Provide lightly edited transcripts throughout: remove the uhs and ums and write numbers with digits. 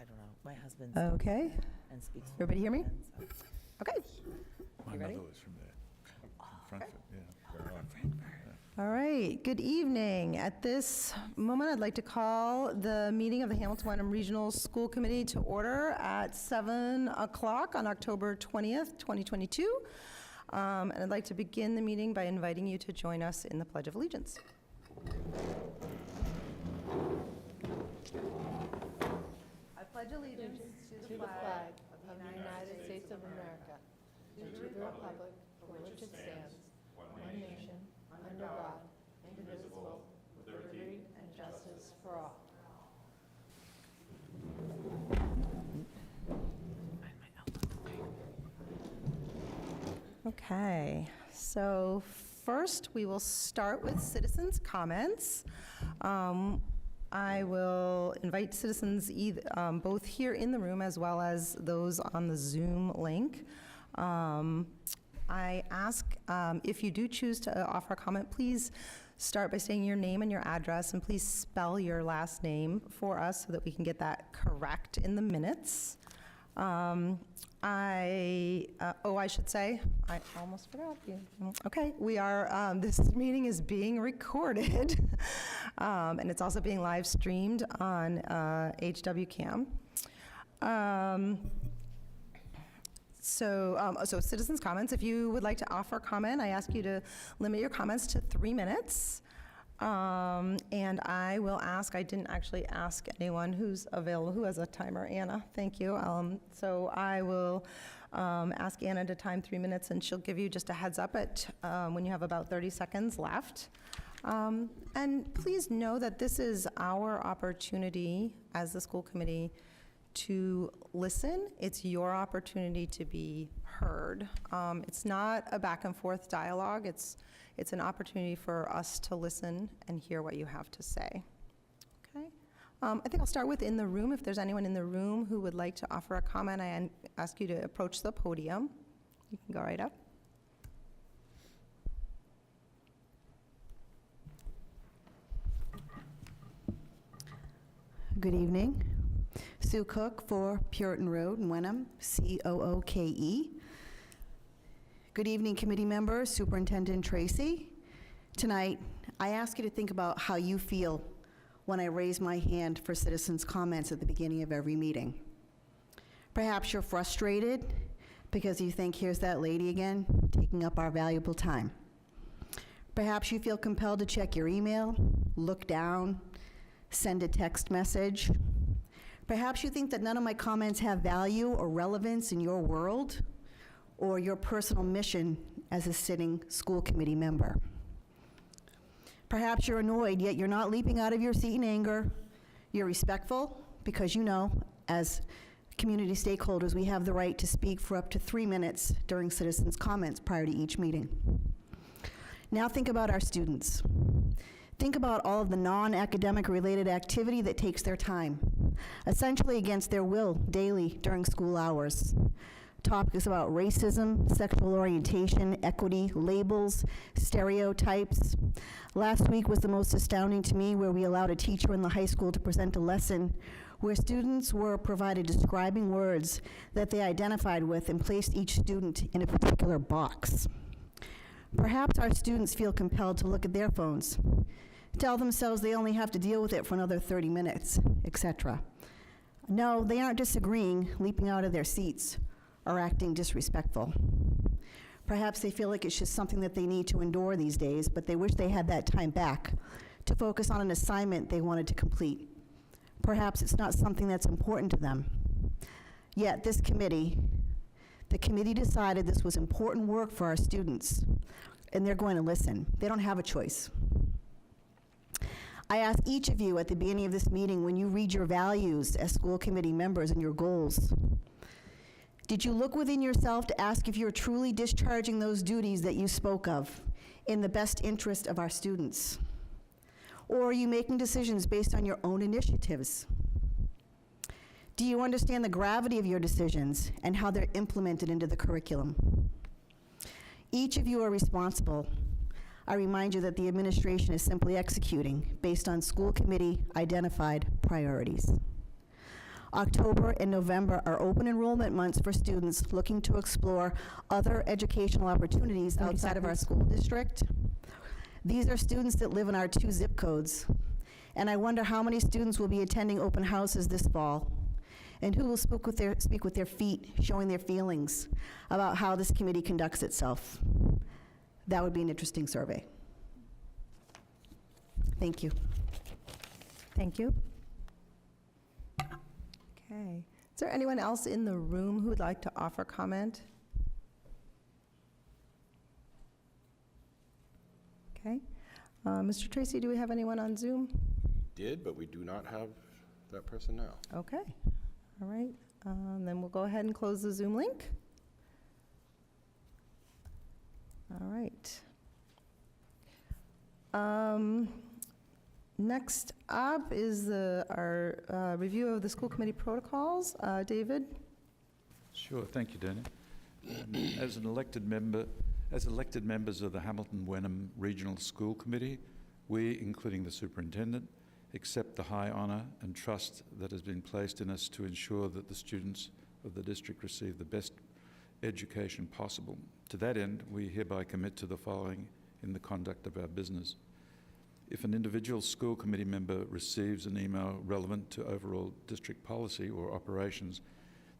I don't know. My husband's Okay. and speaks. Everybody hear me? Fluent, so. Okay. My You ready? mother was from there. Frankfurt, yeah. Right on. All right. Good evening. At this moment, I'd like to call the meeting of the Hamilton-Wenham Regional School Committee to order at 7 o'clock on October 20th, 2022. And I'd like to begin the meeting by inviting you to join us in the Pledge of Allegiance. I pledge allegiance to the flag of the United States of America and to the republic for which it stands, one nation, under God, indivisible, with liberty and justice for all. Okay, so first we will start with citizens' comments. I will invite citizens both here in the room as well as those on the Zoom link. I ask if you do choose to offer a comment, please start by saying your name and your address, and please spell your last name for us so that we can get that correct in the minutes. I should say, I almost forgot. Okay, we are, this meeting is being recorded, and it's also being live streamed on HWCam. So citizens' comments, if you would like to offer a comment, I ask you to limit your comments to 3 minutes. And I will ask, I didn't actually ask anyone who's available, who has a timer. Anna, thank you. So I will ask Anna to time 3 minutes, and she'll give you just a heads up at when you have about 30 seconds left. And please know that this is our opportunity as the school committee to listen. It's your opportunity to be heard. It's not a back and forth dialogue. It's an opportunity for us to listen and hear what you have to say. Okay? I think I'll start with in the room. If there's anyone in the room who would like to offer a comment, I ask you to approach the podium. You can go right up. Good evening. Sue Cook for Puritan Road in Wenham, C-O-O-K-E. Good evening, committee members, Superintendent Tracy. Tonight, I ask you to think about how you feel when I raise my hand for citizens' comments at the beginning of every meeting. Perhaps you're frustrated because you think, here's that lady again, taking up our valuable time. Perhaps you feel compelled to check your email, look down, send a text message. Perhaps you think that none of my comments have value or relevance in your world or your personal mission as a sitting school committee member. Perhaps you're annoyed, yet you're not leaping out of your seat in anger. You're respectful because you know, as community stakeholders, we have the right to speak for up to 3 minutes during citizens' comments prior to each meeting. Now think about our students. Think about all of the non-academic related activity that takes their time, essentially against their will, daily during school hours. Topics about racism, sexual orientation, equity, labels, stereotypes. Last week was the most astounding to me, where we allowed a teacher in the high school to present a lesson where students were provided describing words that they identified with and placed each student in a particular box. Perhaps our students feel compelled to look at their phones, tell themselves they only have to deal with it for another 30 minutes, etc. No, they aren't disagreeing, leaping out of their seats, or acting disrespectful. Perhaps they feel like it's just something that they need to endure these days, but they wish they had that time back to focus on an assignment they wanted to complete. Perhaps it's not something that's important to them. Yet this committee, the committee decided this was important work for our students, and they're going to listen. They don't have a choice. I ask each of you at the beginning of this meeting, when you read your values as school committee members and your goals, did you look within yourself to ask if you're truly discharging those duties that you spoke of in the best interest of our students? Or are you making decisions based on your own initiatives? Do you understand the gravity of your decisions and how they're implemented into the curriculum? Each of you are responsible. I remind you that the administration is simply executing based on school committee identified priorities. October and November are open enrollment months for students looking to explore other educational opportunities 30 outside of our seconds. school district. These are students that live in our 2 zip codes. And I wonder how many students will be attending open houses this fall, and who will speak with their feet, showing their feelings about how this committee conducts itself. That would be an interesting survey. Thank you. Thank you. Okay. Is there anyone else in the room who would like to offer comment? Okay. Mr. Tracy, do we have anyone on Zoom? Did, but we do not have that person now. Okay. All right. Then we'll go ahead and close the Zoom link. All right. Next up is our review of the school committee protocols. David? Sure, thank you, Danny. As elected members of the Hamilton Wenham Regional School Committee, we, including the superintendent, accept the high honour and trust that has been placed in us to ensure that the students of the district receive the best education possible. To that end, we hereby commit to the following in the conduct of our business. If an individual school committee member receives an email relevant to overall district policy or operations,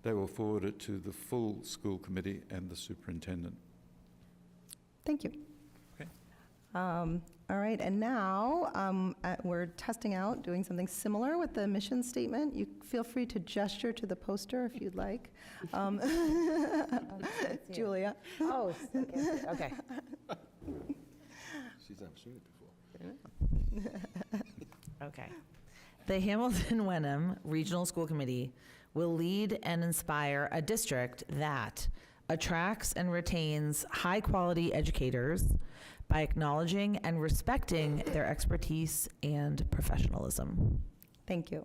they will forward it to the full school committee and the superintendent. Thank you. Okay. All right, and now we're testing out doing something similar with the mission statement. You feel free to gesture to the poster if you'd like. Julia. Oh, okay. She's never seen it before. Okay. The Hamilton Wenham Regional School Committee will lead and inspire a district that attracts and retains high-quality educators by acknowledging and respecting their expertise and professionalism. Thank you.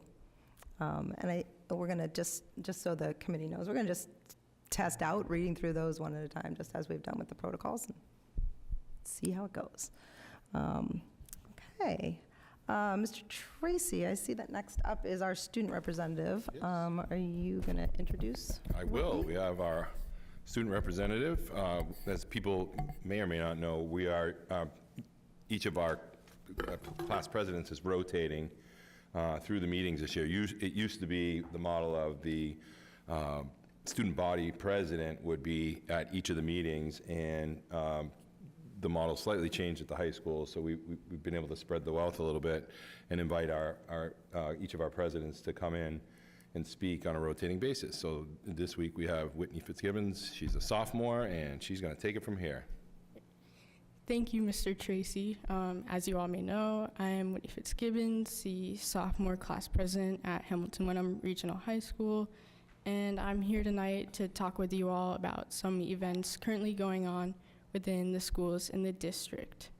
And we're going to just so the committee knows, we're going to just test out reading through those one at a time, just as we've done with the protocols, and see how it goes. Okay. Mr. Tracy, I see that next up is our student representative. Yes. Are you going to introduce? I will. We have our student representative. As people may or may not know, we are, each of our class presidents is rotating through the meetings this year. It used to be the model of the student body president would be at each of the meetings, and the model slightly changed at the high school, so we've been able to spread the wealth a little bit and invite each of our presidents to come in and speak on a rotating basis. So this week we have Whitney Fitzgibbons. She's a sophomore, and she's going to take it from here. Thank you, Mr. Tracy. As you all may know, I am Whitney Fitzgibbons, the sophomore class president at Hamilton Wenham Regional High School, and I'm here tonight to talk with you all about some events currently going on within the schools in the district.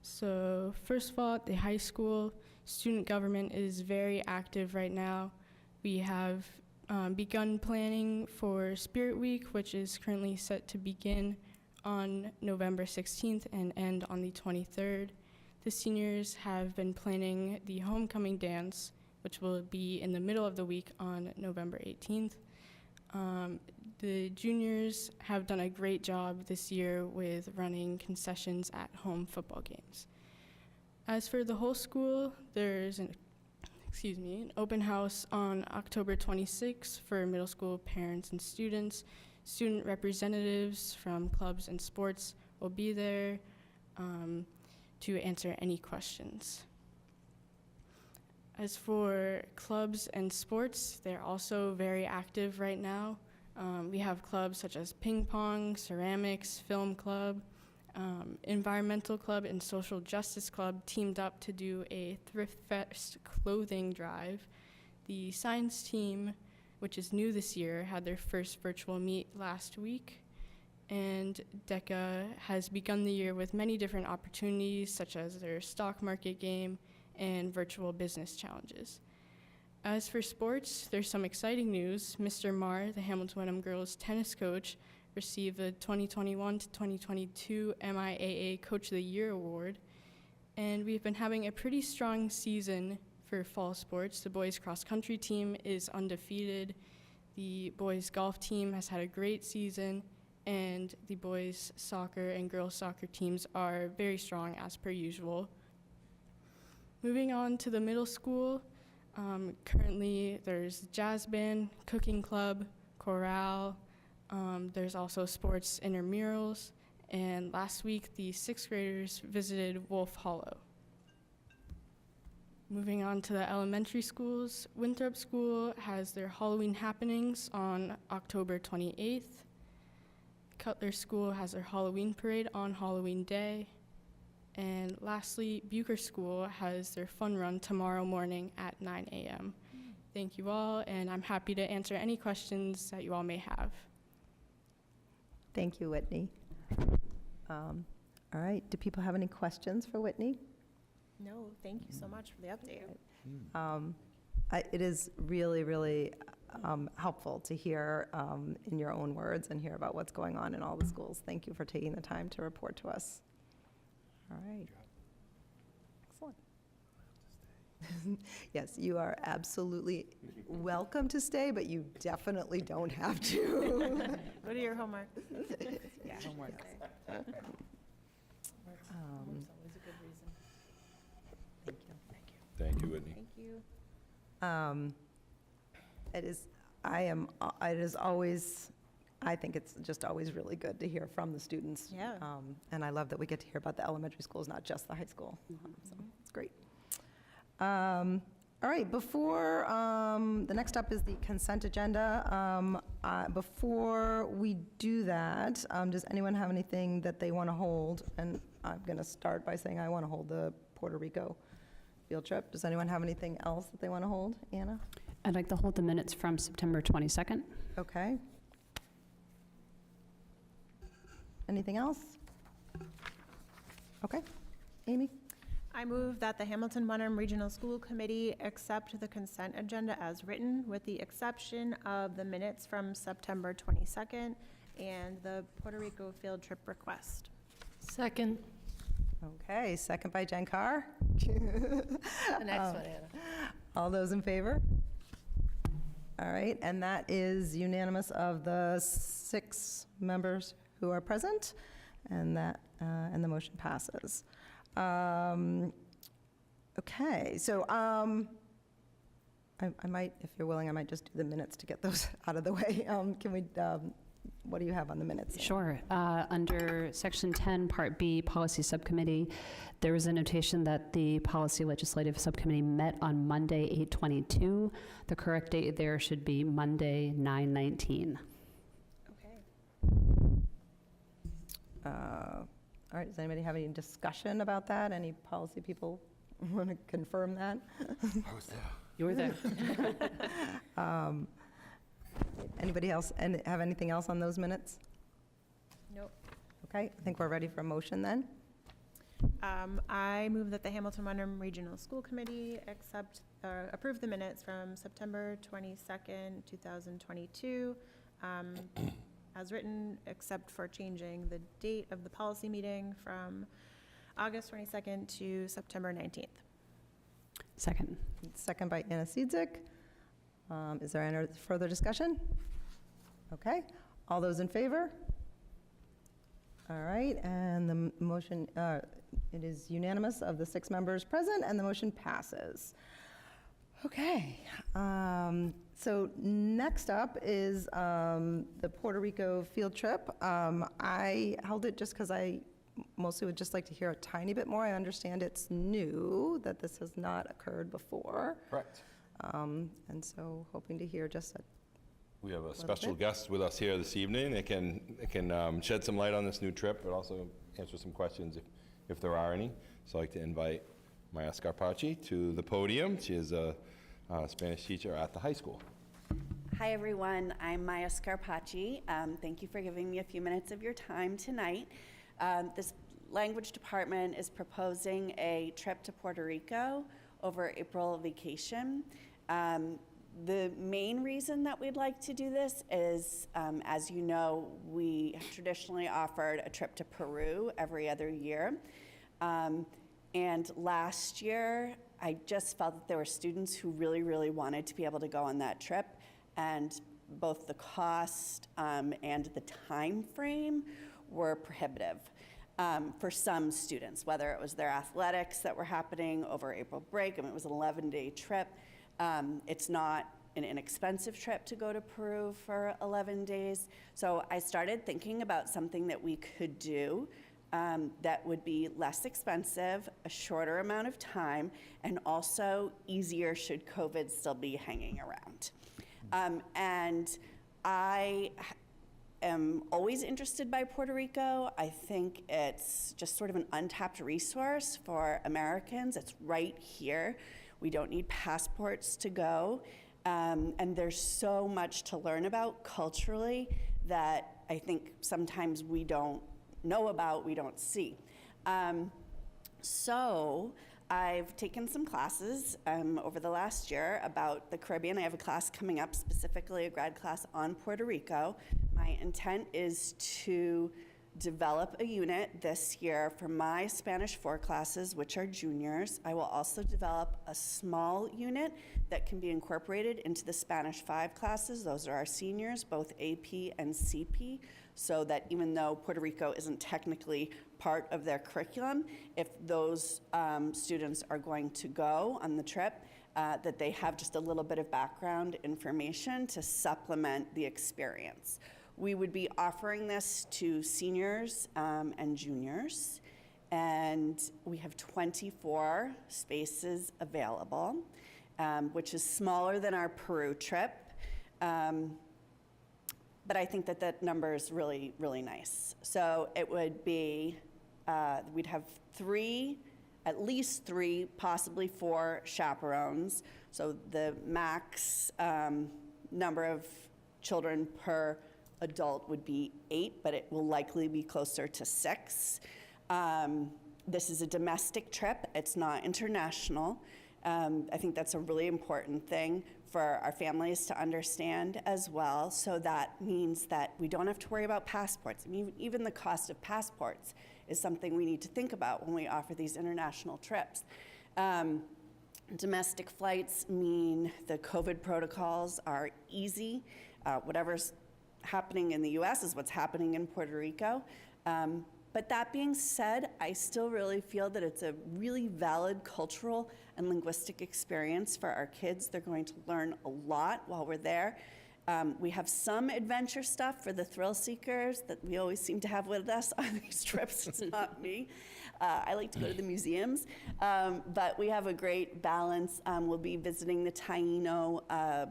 So first of all, at the high school, student government is very active right now. We have begun planning for Spirit Week, which is currently set to begin on November 16th and end on the 23rd. The seniors have been planning the homecoming dance, which will be in the middle of the week on November 18th. The juniors have done a great job this year with running concessions at home football games. As for the whole school, there's an open house on October 26th for middle school parents and students. Student representatives from clubs and sports will be there to answer any questions. As for clubs and sports, they're also very active right now. We have clubs such as ping pong, ceramics, film club, environmental club, and social justice club teamed up to do a Thrift Fest clothing drive. The science team, which is new this year, had their first virtual meet last week. And DECA has begun the year with many different opportunities, such as their stock market game and virtual business challenges. As for sports, there's some exciting news. Mr. Marr, the Hamilton Wenham girls tennis coach, received the 2021 to 2022 MIAA Coach of the Year award. And we've been having a pretty strong season for fall sports. The boys cross country team is undefeated. The boys golf team has had a great season, and the boys soccer and girls soccer teams are very strong as per usual. Moving on to the middle school, currently there's jazz band, cooking club, chorale, there's also sports intramurals, and last week the 6th graders visited Wolf Hollow. Moving on to the elementary schools, Winthrop School has their Halloween happenings on October 28th. Cutler School has their Halloween parade on Halloween Day. And lastly, Bucher School has their fun run tomorrow morning at 9 a.m. Thank you all, and I'm happy to answer any questions that you all may have. Thank you, Whitney. All right, do people have any questions for Whitney? No, thank you so much for the update. It is really, really helpful to hear in your own words and hear about what's going on in all the schools. Thank you for taking the time to report to us. All right. Excellent. Yes, you are absolutely welcome to stay, but you definitely don't have to. Go to your homework. Yeah. Homework. Always a good reason. Thank you. Thank you, Whitney. Thank you. It is always, I think it's just always really good to hear from the students. Yeah. And I love that we get to hear about the elementary schools, not just the high school. So it's great. All right, before, the next up is the consent agenda. Before we do that, does anyone have anything that they want to hold? And I'm going to start by saying I want to hold the Puerto Rico field trip. Does anyone have anything else that they want to hold? Anna? I'd like to hold the minutes from September 22nd. Okay. Anything else? Okay. Amy? I move that the Hamilton-Wenham Regional School Committee accept the consent agenda as written, with the exception of the minutes from September 22nd and the Puerto Rico field trip request. Second. Okay, second by Jen Carr. The next one, Anna. All those in favor? All right, and that is unanimous of the 6 members who are present, and the motion passes. Okay, so I might, if you're willing, I might just do the minutes to get those out of the way. Can we, what do you have on the minutes? Sure. Under Section 10, Part B, Policy Subcommittee, there was a notation that the Policy Legislative Subcommittee met on Monday, 8/22. The correct date there should be Monday, 9/19. Okay. All right, does anybody have any discussion about that? Any policy people want to confirm that? I was there. You were there. Anybody else have anything else on those minutes? Nope. Okay, I think we're ready for a motion then. I move that the Hamilton-Wenham Regional School Committee approve the minutes from September 22nd, 2022, as written, except for changing the date of the policy meeting from August 22nd to September 19th. Second. Second by Anna Siedzik. Is there any further discussion? Okay, all those in favor? All right, and the motion, it is unanimous of the 6 members present, and the motion passes. Okay, so next up is the Puerto Rico field trip. I held it just because I mostly would just like to hear a tiny bit more. I understand it's new, that this has not occurred before. Correct. And so hoping to hear just a We have a little special bit. guest with us here this evening. It can shed some light on this new trip, but also answer some questions if there are any. So I'd like to invite Maya Scarpacci to the podium. She is a Spanish teacher at the high school. Hi, everyone. I'm Maya Scarpacci. Thank you for giving me a few minutes of your time tonight. This language department is proposing a trip to Puerto Rico over April vacation. The main reason that we'd like to do this is, as you know, we have traditionally offered a trip to Peru every other year. And last year, I just felt that there were students who really, really wanted to be able to go on that trip, and both the cost and the time frame were prohibitive for some students, whether it was their athletics that were happening over April break. I mean, it was an 11-day trip. It's not an inexpensive trip to go to Peru for 11 days. So I started thinking about something that we could do that would be less expensive, a shorter amount of time, and also easier should COVID still be hanging around. And I am always interested by Puerto Rico. I think it's just sort of an untapped resource for Americans. It's right here. We don't need passports to go. And there's so much to learn about culturally that I think sometimes we don't know about, we don't see. So I've taken some classes over the last year about the Caribbean. I have a class coming up, specifically a grad class on Puerto Rico. My intent is to develop a unit this year for my Spanish 4 classes, which are juniors. I will also develop a small unit that can be incorporated into the Spanish 5 classes. Those are our seniors, both AP and CP, so that even though Puerto Rico isn't technically part of their curriculum, if those students are going to go on the trip, that they have just a little bit of background information to supplement the experience. We would be offering this to seniors and juniors, and we have 24 spaces available, which is smaller than our Peru trip. But I think that that number is really, really nice. So it would be, we'd have 3, at least 3, possibly 4 chaperones. So the max number of children per adult would be 8, but it will likely be closer to 6. This is a domestic trip. It's not international. I think that's a really important thing for our families to understand as well. So that means that we don't have to worry about passports. I mean, even the cost of passports is something we need to think about when we offer these international trips. Domestic flights mean the COVID protocols are easy. Whatever's happening in the US is what's happening in Puerto Rico. But that being said, I still really feel that it's a really valid cultural and linguistic experience for our kids. They're going to learn a lot while we're there. We have some adventure stuff for the thrill seekers that we always seem to have with us on these trips. It's not me. I like to go to the museums, but we have a great balance. We'll be visiting the Taino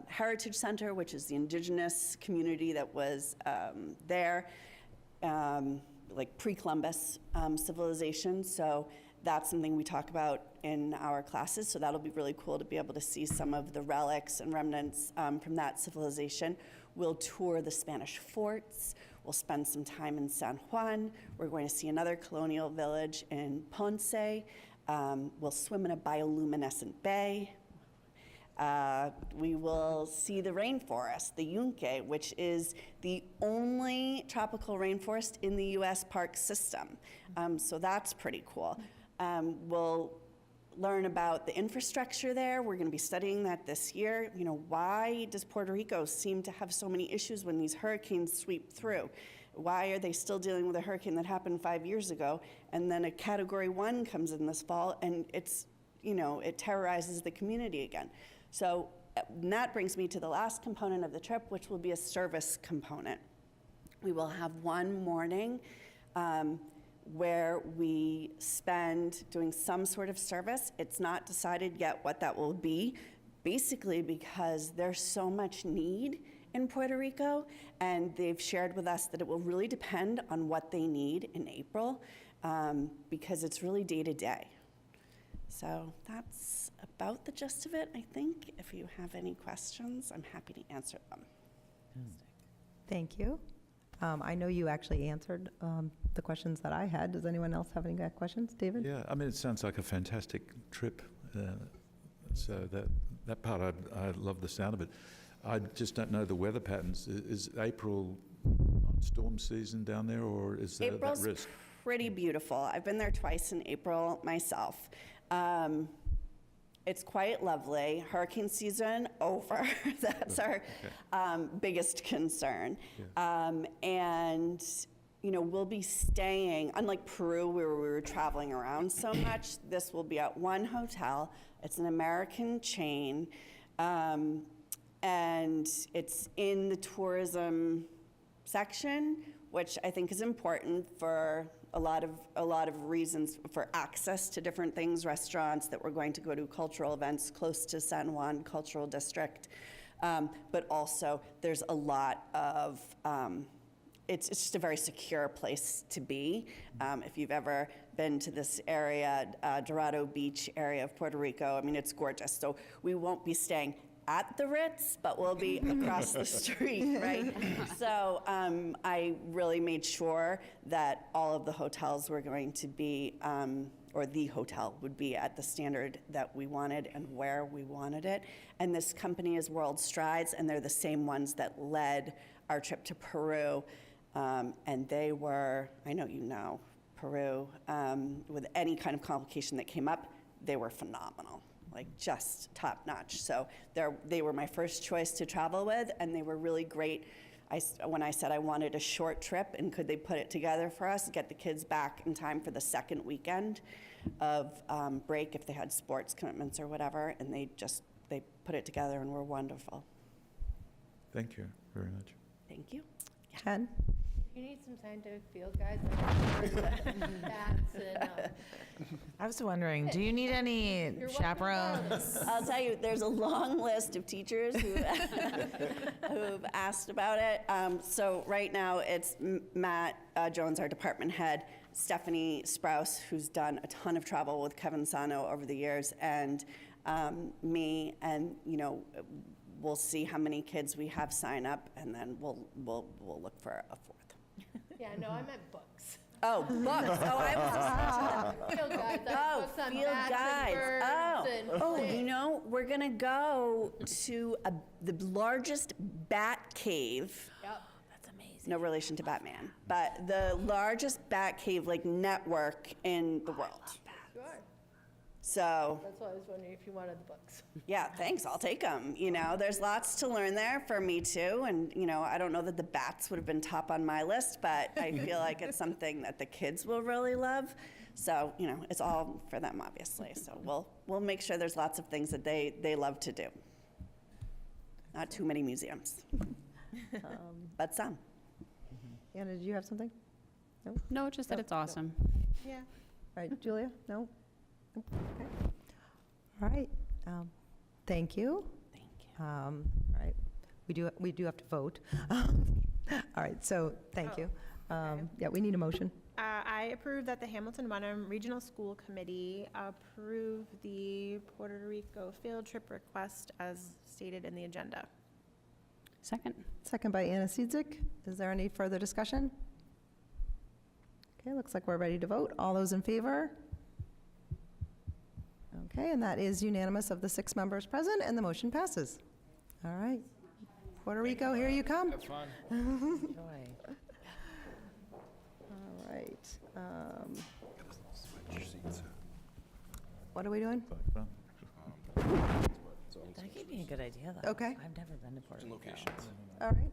Heritage Center, which is the indigenous community that was there, like pre-Columbus civilization. So that's something we talk about in our classes. So that'll be really cool to be able to see some of the relics and remnants from that civilization. We'll tour the Spanish forts. We'll spend some time in San Juan. We're going to see another colonial village in Ponce. We'll swim in a bioluminescent bay. We will see the rainforest, the Yunque, which is the only tropical rainforest in the US park system. So that's pretty cool. We'll learn about the infrastructure there. We're gonna be studying that this year. You know, why does Puerto Rico seem to have so many issues when these hurricanes sweep through? Why are they still dealing with a hurricane that happened 5 years ago, and then a Category 1 comes in this fall, and it's, you know, it terrorizes the community again. So that brings me to the last component of the trip, which will be a service component. We will have one morning where we spend doing some sort of service. It's not decided yet what that will be, basically because there's so much need in Puerto Rico, and they've shared with us that it will really depend on what they need in April, because it's really day to day. So that's about the gist of it, I think. If you have any questions, I'm happy to answer them. Thank you. I know you actually answered the questions that I had. Does anyone else have any questions? David? Yeah, I mean, it sounds like a fantastic trip. So that part, I love the sound of it. I just don't know the weather patterns. Is April not storm season down there, or is there that risk? pretty beautiful. I've been there twice in April myself. It's quite lovely. Hurricane season over. That's our biggest concern. And we'll be staying, unlike Peru where we were traveling around so much, this will be at one hotel. It's an American chain, and it's in the tourism section, which I think is important for a lot of reasons, for access to different things, restaurants that we're going to go to, cultural events close to San Juan Cultural District, but also there's a lot of, it's just a very secure place to be. If you've ever been to this area, Dorado Beach area of Puerto Rico, I mean, it's gorgeous. So we won't be staying at the Ritz, but we'll be across the street, right? So I really made sure that all of the hotels were going to be, or the hotel would be at the standard that we wanted and where we wanted it. And this company is World Strides, and they're the same ones that led our trip to Peru. And they were, I know you know, Peru, with any kind of complication that came up, they were phenomenal. Like just top notch. So they were my first choice to travel with, and they were really great. When I said I wanted a short trip and could they put it together for us, get the kids back in time for the second weekend of break if they had sports commitments or whatever, and they put it together and were wonderful. Thank you very much. Thank you. Ken? You need some scientific field guides on bats and, I was wondering, do you need any welcome. chaperones? I'll tell you, there's a long list of teachers who've asked about it. So right now, it's Matt Jones, our department head, Stephanie Sprouse, who's done a ton of travel with Kevin Sano over the years, and me, and we'll see how many kids we have sign up, and then we'll look for a fourth. yeah, no, I meant books. Oh, books. Oh, I was Field guides. Oh, Books on field bats guides. and birds and we're gonna go to the largest bat cave. Yep. That's amazing. No relation to Batman, but the largest bat cave network in the world. Sure. So, That's why I was wondering if you wanted the books. yeah, thanks. I'll take them. There's lots to learn there for me too, and I don't know that the bats would have been top on my list, but I feel like it's something that the kids will really love. So, it's all for them, obviously. So we'll make sure there's lots of things that they love to do. Not too many museums, but some. Anna, did you have something? No, just that it's awesome. Yeah. All right, Julia? No? Okay. All right. Thank you. Thank you. All right. We do have to vote. All right, so thank you. Yeah, we need a motion. I approve that the Hamilton-Wenham Regional School Committee approve the Puerto Rico field trip request as stated in the agenda. Second. Second by Anna Siedzik. Is there any further discussion? Okay, looks like we're ready to vote. All those in favor? Okay, and that is unanimous of the 6 members present, and the motion passes. All right. Puerto Rico, here you come. Have fun. Joy. All right. What are we doing? That gave me a good idea, though. Okay. I've never been to Puerto Rico. All right.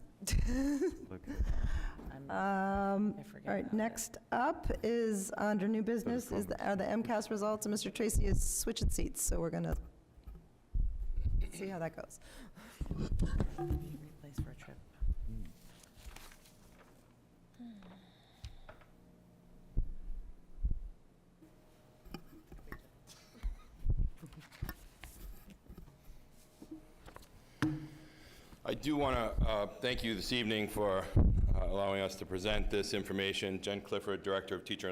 I forget All right, about next up is, under new business, are the MCAS results, and Mr. Tracy is switching seats, so we're going to see how that goes. Place for a trip. I do want to thank you this evening for allowing us to present this information. Jen Clifford, Director of Teaching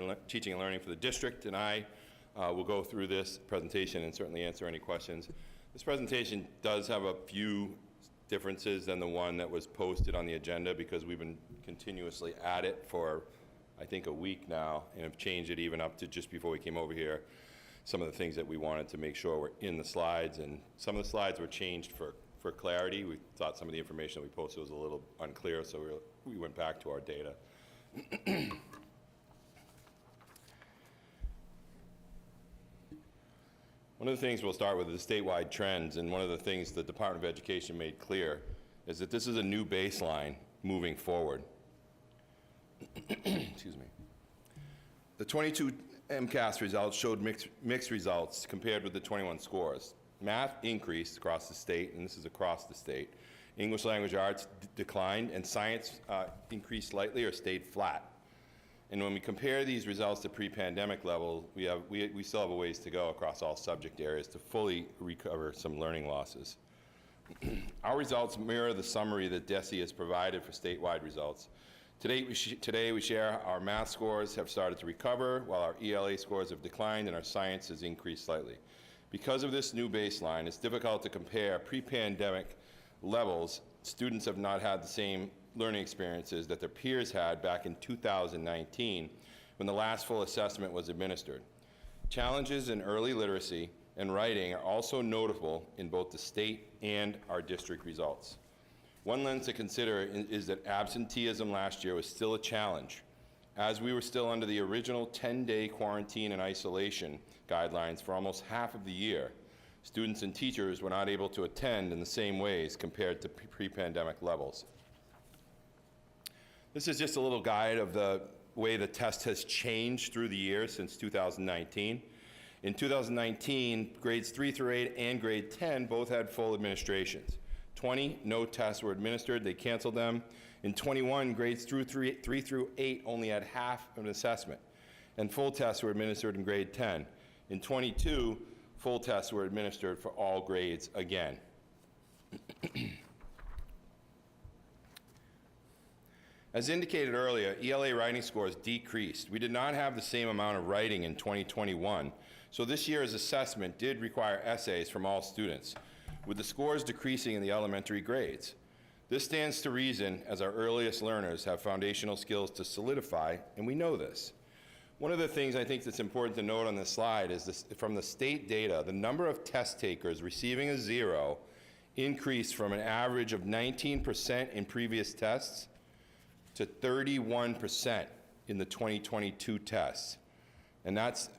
and Learning for the district, and I will go through this presentation and certainly answer any questions. This presentation does have a few differences than the one that was posted on the agenda because we've been continuously at it for, I think, a week now, and have changed it even up to just before we came over here. Some of the things that we wanted to make sure were in the slides, and some of the slides were changed for clarity. We thought some of the information that we posted was a little unclear, so we went back to our data. One of the things we'll start with is statewide trends, and one of the things the Department of Education made clear is that this is a new baseline moving forward. Excuse me. The 22 MCAS results showed mixed results compared with the 21 scores. Math increased across the state, and this is across the state. English language arts declined, and science increased slightly or stayed flat. And when we compare these results to pre-pandemic level, we still have a ways to go across all subject areas to fully recover some learning losses. Our results mirror the summary that DESE has provided for statewide results. Today we share our math scores have started to recover, while our ELA scores have declined and our science has increased slightly. Because of this new baseline, it's difficult to compare pre-pandemic levels. Students have not had the same learning experiences that their peers had back in 2019 when the last full assessment was administered. Challenges in early literacy and writing are also notable in both the state and our district results. One lens to consider is that absenteeism last year was still a challenge, as we were still under the original 10-day quarantine and isolation guidelines for almost half of the year. Students and teachers were not able to attend in the same ways compared to pre-pandemic levels. This is just a little guide of the way the test has changed through the years since 2019. In 2019, grades 3 through 8 and grade 10 both had full administrations. 20, no tests were administered, they canceled them. In 21, grades 3 through 8 only had half of an assessment, and full tests were administered in grade 10. In 22, full tests were administered for all grades again. As indicated earlier, ELA writing scores decreased. We did not have the same amount of writing in 2021, so this year's assessment did require essays from all students, with the scores decreasing in the elementary grades. This stands to reason, as our earliest learners have foundational skills to solidify, and we know this. One of the things I think that's important to note on this slide is this, from the state data, the number of test takers receiving a 0 increased from an average of 19% in previous tests to 31% in the 2022 tests. And that's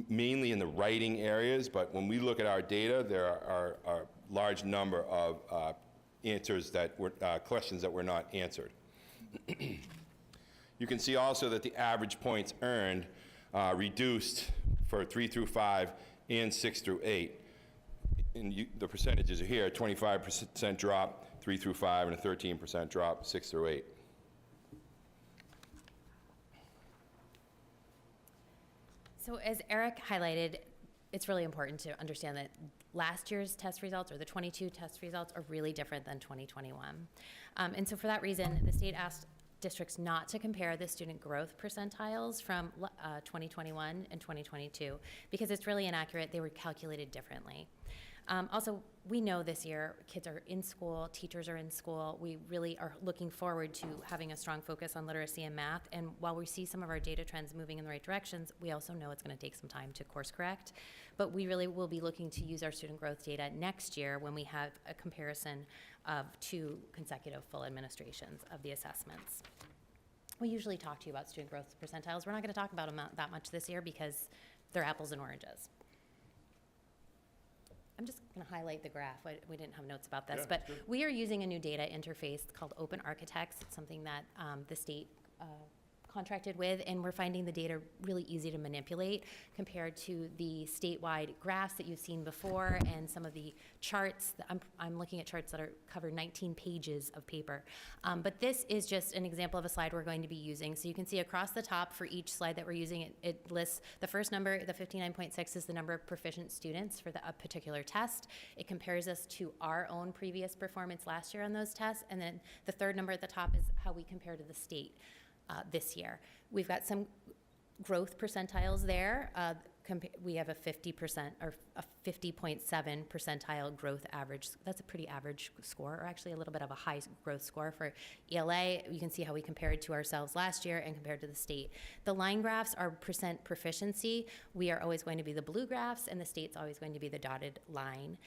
mainly in the writing areas, but when we look at our data, there are a large number of answers that were, questions that were not answered. You can see also that the average points earned reduced for 3 through 5 and 6 through 8. And the percentages are here, 25% drop, 3 through 5, and a 13% drop, 6 through 8. So as Eric highlighted, it's really important to understand that last year's test results, or the 22 test results, are really different than 2021. And so for that reason, the state asked districts not to compare the student growth percentiles from 2021 and 2022 because it's really inaccurate. They were calculated differently. Also, we know this year kids are in school, teachers are in school. We really are looking forward to having a strong focus on literacy and math. And while we see some of our data trends moving in the right directions, we also know it's going to take some time to course correct. But we really will be looking to use our student growth data next year when we have a comparison of 2 consecutive full administrations of the assessments. We usually talk to you about student growth percentiles. We're not going to talk about them that much this year because they're apples and oranges. I'm just going to highlight the graph. We didn't have notes about this, Yeah, but sure. we are using a new data interface called Open Architects. It's something that the state contracted with, and we're finding the data really easy to manipulate compared to the statewide graphs that you've seen before and some of the charts. I'm looking at charts that cover 19 pages of paper. But this is just an example of a slide we're going to be using. So you can see across the top for each slide that we're using, it lists the first number, the 59.6 is the number of proficient students for a particular test. It compares us to our own previous performance last year on those tests. And then the third number at the top is how we compare to the state this year. We've got some growth percentiles there. We have a 50% or a 50.7 percentile growth average. That's a pretty average score, or actually a little bit of a high growth score for ELA. You can see how we compared to ourselves last year and compared to the state. The line graphs are percent proficiency. We are always going to be the blue graphs, and the state's always going to be the dotted line.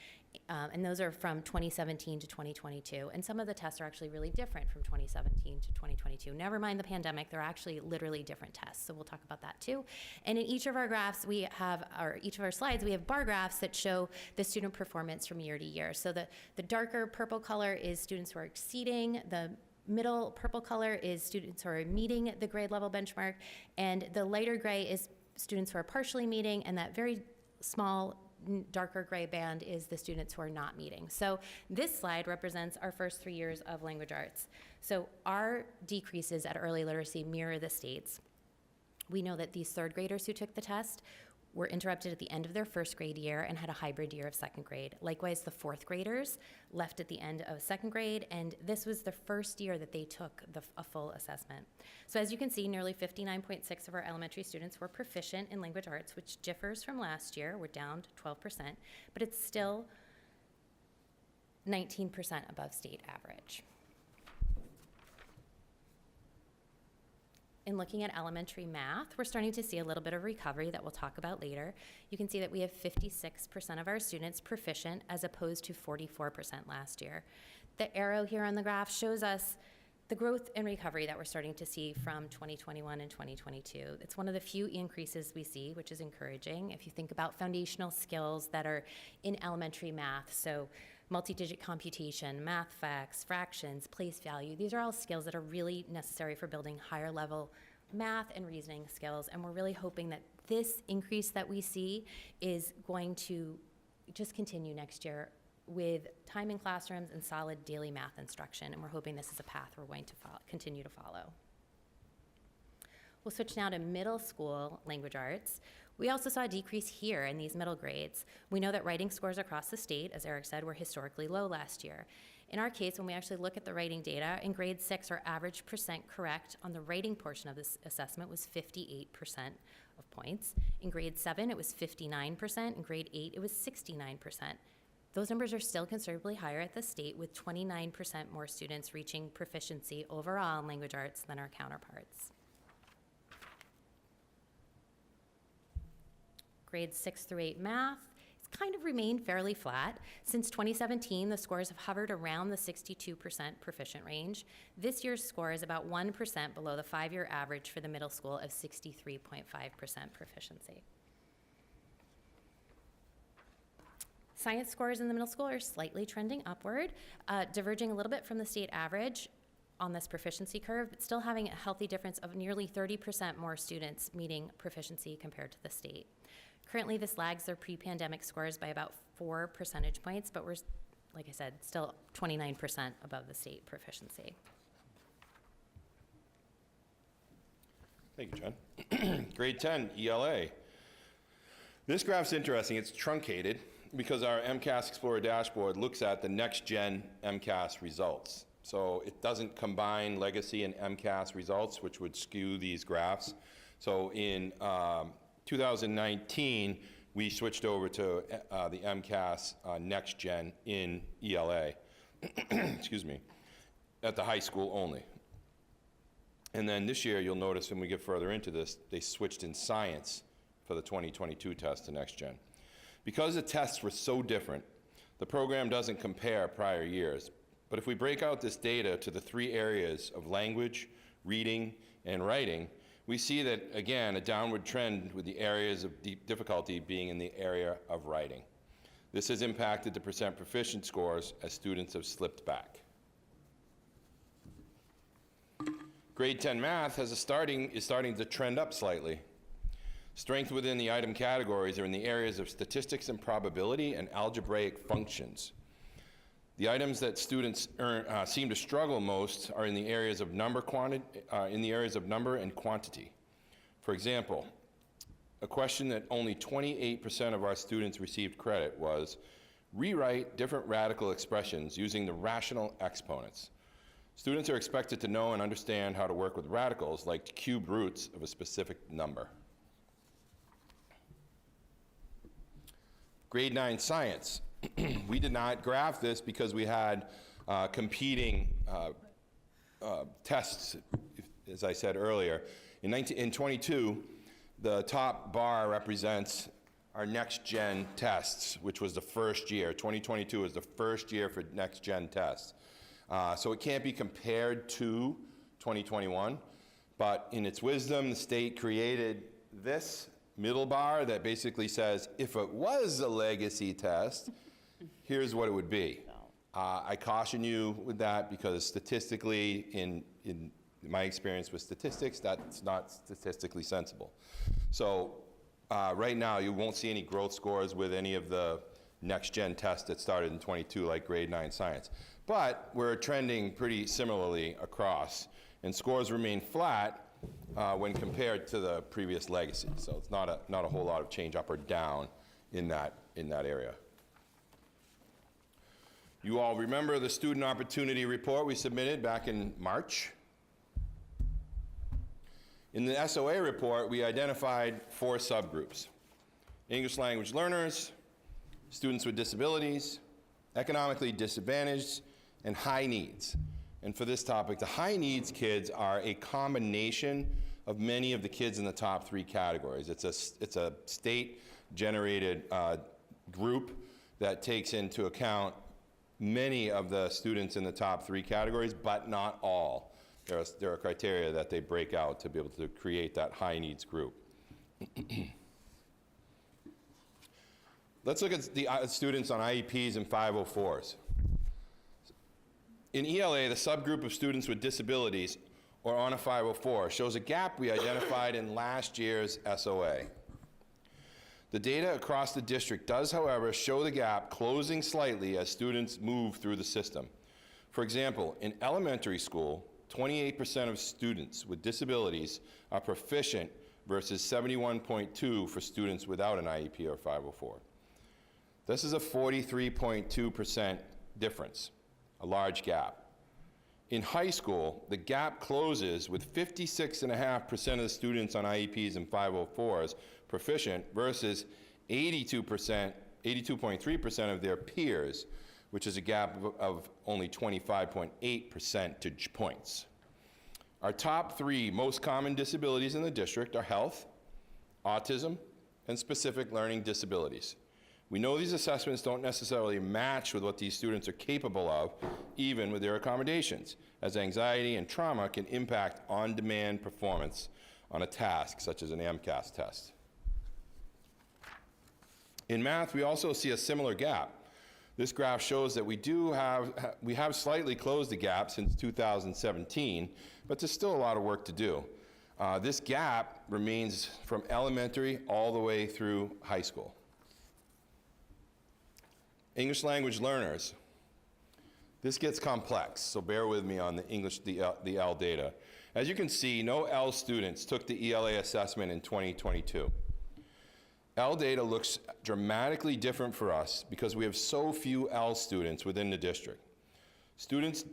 And those are from 2017 to 2022. And some of the tests are actually really different from 2017 to 2022. Never mind the pandemic, they're actually literally different tests. So we'll talk about that too. And in each of our graphs, we have, or each of our slides, we have bar graphs that show the student performance from year to year. So the darker purple color is students who are exceeding, the middle purple color is students who are meeting the grade level benchmark, and the lighter gray is students who are partially meeting, and that very small darker gray band is the students who are not meeting. So this slide represents our first 3 years of language arts. So our decreases at early literacy mirror the state's. We know that these third graders who took the test were interrupted at the end of their first grade year and had a hybrid year of second grade. Likewise, the fourth graders left at the end of second grade, and this was the first year that they took a full assessment. So as you can see, nearly 59.6% of our elementary students were proficient in language arts, which differs from last year. We're down to 12%, but it's still 19% above state average. In looking at elementary math, we're starting to see a little bit of recovery that we'll talk about later. You can see that we have 56% of our students proficient as opposed to 44% last year. The arrow here on the graph shows us the growth and recovery that we're starting to see from 2021 and 2022. It's one of the few increases we see, which is encouraging. If you think about foundational skills that are in elementary math, so multi-digit computation, math facts, fractions, place value. These are all skills that are really necessary for building higher level math and reasoning skills, and we're really hoping that this increase that we see is going to just continue next year with time in classrooms and solid daily math instruction, and we're hoping this is a path we're going to continue to follow. We'll switch now to middle school language arts. We also saw a decrease here in these middle grades. We know that writing scores across the state, as Eric said, were historically low last year. In our case, when we actually look at the writing data, in grade 6, our average percent correct on the writing portion of this assessment was 58% of points. In grade 7, it was 59%. In grade 8, it was 69%. Those numbers are still considerably higher at the state, with 29% more students reaching proficiency overall in language arts than our counterparts. Grades 6 through 8 math, it's kind of remained fairly flat. Since 2017, the scores have hovered around the 62% proficient range. This year's score is about 1% below the 5-year average for the middle school of 63.5% proficiency. Science scores in the middle school are slightly trending upward, diverging a little bit from the state average on this proficiency curve, but still having a healthy difference of nearly 30% more students meeting proficiency compared to the state. Currently, this lags their pre-pandemic scores by about 4 percentage points, but we're, like I said, still 29% above the state proficiency. Thank you, Jen. Grade 10, ELA. This graph's interesting. It's truncated because our MCAS Explorer dashboard looks at the next-gen MCAS results. So it doesn't combine legacy and MCAS results, which would skew these graphs. So in 2019, we switched over to the MCAS Next Gen in ELA, excuse me, at the high school only. And then this year, you'll notice when we get further into this, they switched in science for the 2022 test to Next Gen. Because the tests were so different, the program doesn't compare prior years. But if we break out this data to the 3 areas of language, reading, and writing, we see that, again, a downward trend with the areas of difficulty being in the area of writing. This has impacted the percent proficient scores as students have slipped back. Grade 10 math is starting to trend up slightly. Strength within the item categories are in the areas of statistics and probability and algebraic functions. The items that students seem to struggle most are in the areas of number and quantity. For example, a question that only 28% of our students received credit was, rewrite different radical expressions using the rational exponents. Students are expected to know and understand how to work with radicals like cube roots of a specific number. Grade 9 science. We did not graph this because we had competing tests, as I said earlier. In 22, the top bar represents our next-gen tests, which was the first year. 2022 was the first year for next-gen tests. So it can't be compared to 2021, but in its wisdom, the state created this middle bar that basically says, if it was a legacy test, here's what it would be. I caution you with that because statistically, in my experience with statistics, that's not statistically sensible. So right now, you won't see any growth scores with any of the next-gen tests that started in 22, like grade 9 science. But we're trending pretty similarly across, and scores remain flat when compared to the previous legacy. So it's not a whole lot of change up or down in that area. You all remember the Student Opportunity Report we submitted back in March? In the SOA report, we identified 4 subgroups: English language learners, students with disabilities, economically disadvantaged, and high needs. And for this topic, the high needs kids are a combination of many of the kids in the top 3 categories. It's a state-generated group that takes into account many of the students in the top 3 categories, but not all. There are criteria that they break out to be able to create that high needs group. Let's look at the students on IEPs and 504s. In ELA, the subgroup of students with disabilities or on a 504 shows a gap we identified in last year's SOA. The data across the district does, however, show the gap closing slightly as students move through the system. For example, in elementary school, 28% of students with disabilities are proficient versus 71.2% for students without an IEP or 504. This is a 43.2% difference, a large gap. In high school, the gap closes with 56.5% of the students on IEPs and 504s proficient versus 82.3% of their peers, which is a gap of only 25.8 percentage points. Our top 3 most common disabilities in the district are health, autism, and specific learning disabilities. We know these assessments don't necessarily match with what these students are capable of, even with their accommodations, as anxiety and trauma can impact on-demand performance on a task, such as an AMCAS test. In math, we also see a similar gap. This graph shows that we have slightly closed the gap since 2017, but there's still a lot of work to do. This gap remains from elementary all the way through high school. English language learners. This gets complex, so bear with me on the L data. As you can see, no L students took the ELA assessment in 2022. L data looks dramatically different for us because we have so few L students within the district. Students